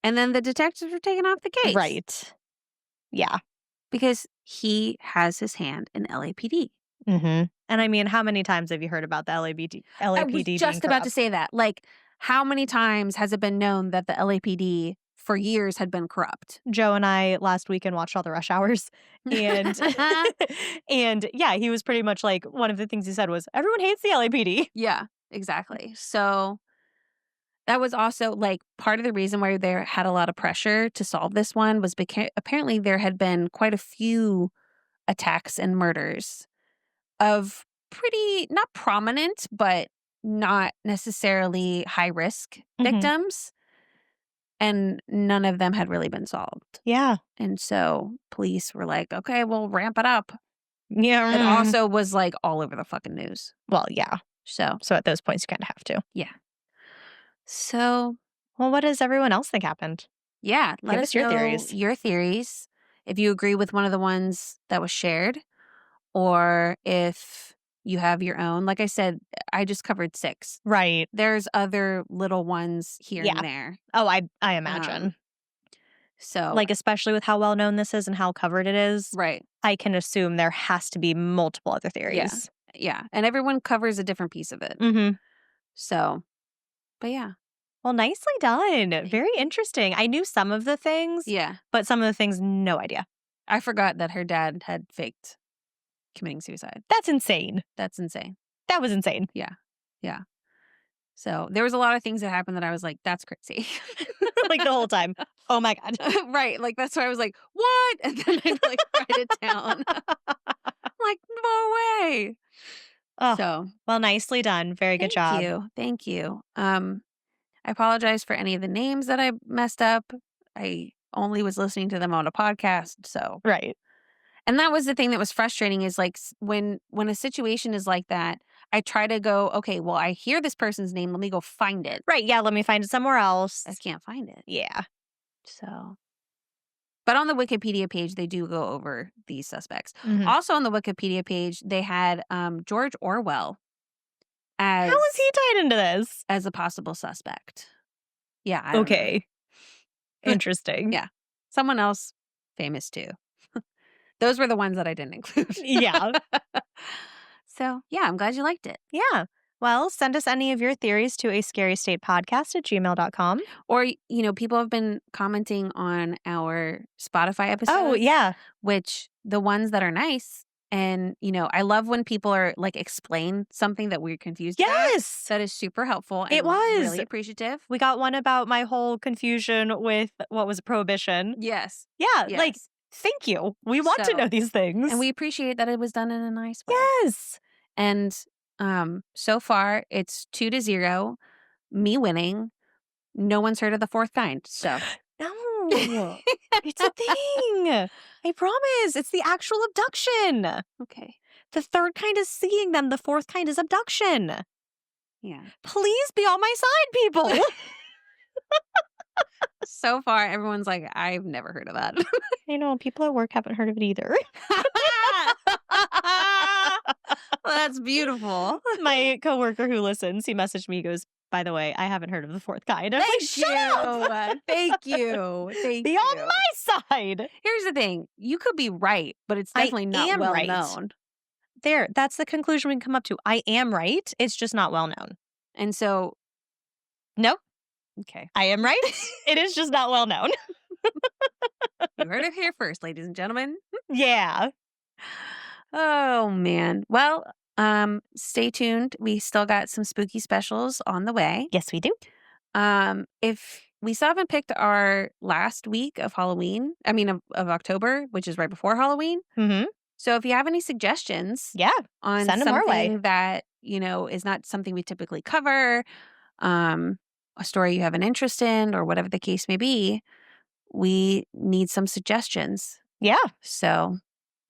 And then the detectives were taking off the case. Right. Yeah. Because he has his hand in LAPD. Mhm. And I mean, how many times have you heard about the I was LAPD being just about to corrupt? say that. Like, how many times has it been known that the LAPD for years had been corrupt? Joe and I last weekend watched all the Rush Hours, and and yeah, he was pretty much like one of the things he said was, "Everyone hates the LAPD." Yeah, exactly. So that was also like part of the reason why there had a lot of pressure to solve this one was because apparently there had been quite a few attacks and murders of pretty not prominent, but not necessarily high risk Mhm. victims. And none of them had really been solved. Yeah. And so police were like, okay, we'll ramp it up. Yeah. It also was like all over the fucking news. Well, yeah. So, So at those points, you kind of have to. yeah. So, Well, what does everyone else think happened? yeah, let Give us us your know theories. your theories. If you agree with one of the ones that was shared, or if you have your own. Like I said, I just covered 6. Right. There's other little ones here Yeah. and there. Oh, I imagine. So, Like, especially with how well known this is and how covered it is, right. I can assume there has to be multiple other theories. Yeah. And everyone covers a different piece of it. Mm-hmm. So, but yeah. Well, nicely done. Very interesting. I knew some of the things, Yeah. but some of the things, no idea. I forgot that her dad had faked committing suicide. That's insane. That's insane. That was insane. Yeah. So there was a lot of things that happened that I was like, that's crazy. Like the whole time. Oh my God. Right. Like that's why I was like, what? And then I like write it down. Like, no way. Oh, So well, nicely done. Very good job. Thank you. I apologize for any of the names that I messed up. I only was listening to them on a podcast. So Right. and that was the thing that was frustrating is like when a situation is like that, I try to go, okay, well, I hear this person's name. Let me go find it. Right. Yeah. Let me find it somewhere else. I can't find it. Yeah. So, but on the Wikipedia page, they do go over these suspects. Mhm. Also on the Wikipedia page, they had George Orwell as How is he tied into this? as a possible suspect. Yeah. I don't know. Okay. Interesting. Yeah. Someone else famous too. Those were the ones that I didn't include. Yeah. So, yeah, I'm glad you liked it. Yeah. Well, send us any of your theories to ascarystatepodcast@gmail.com. Or, people have been commenting on our Spotify episodes. Oh, yeah. Which the ones that are nice. And, I love when people are like explain something that we're confused about. Yes. That is super helpful. It and was. really appreciative. We got one about my whole confusion with what was prohibition. Yes. Yeah. Yes. Like, thank you. We want to know these things. And we appreciate that it was done in a nice way. Yes. And so far it's 2-0, me winning. No one's heard of the fourth kind. So No. It's a thing. I promise. It's the actual abduction. okay. The third kind is seeing them. The fourth kind is abduction. Yeah. Please be on my side, people. So far, everyone's like, I've never heard of that. I know. People at work haven't heard of it either. Well, that's beautiful. My coworker who listens, he messaged me, he goes, by the way, I haven't heard of the fourth kind. I was like, Thank shut up. you. Thank you. Thank Be you. on my side. Here's the thing. You could be right, but it's definitely not am well right. known. There, that's the conclusion we can come up to. I am right. It's just not well known. And so, nope. Okay. I am right. It is just not well known. You heard it here first, ladies and gentlemen. Yeah. Oh, man. Well, stay tuned. We still got some spooky specials on the way. Yes, we do. If we still haven't picked our last week of Halloween, of October, which is right before Halloween. Mm-hmm. So if you have any suggestions, yeah, on send them our way. something that is not something we typically cover, a story you have an interest in, or whatever the case may be, we need some suggestions. Yeah. So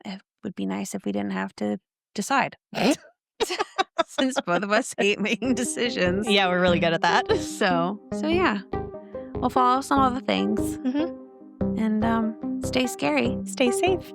it would be nice if we didn't have to decide. Since both of us hate making decisions. Yeah, we're really good at that. So yeah. Well, follow us on all the things. Mm-hmm. And stay scary. Stay safe.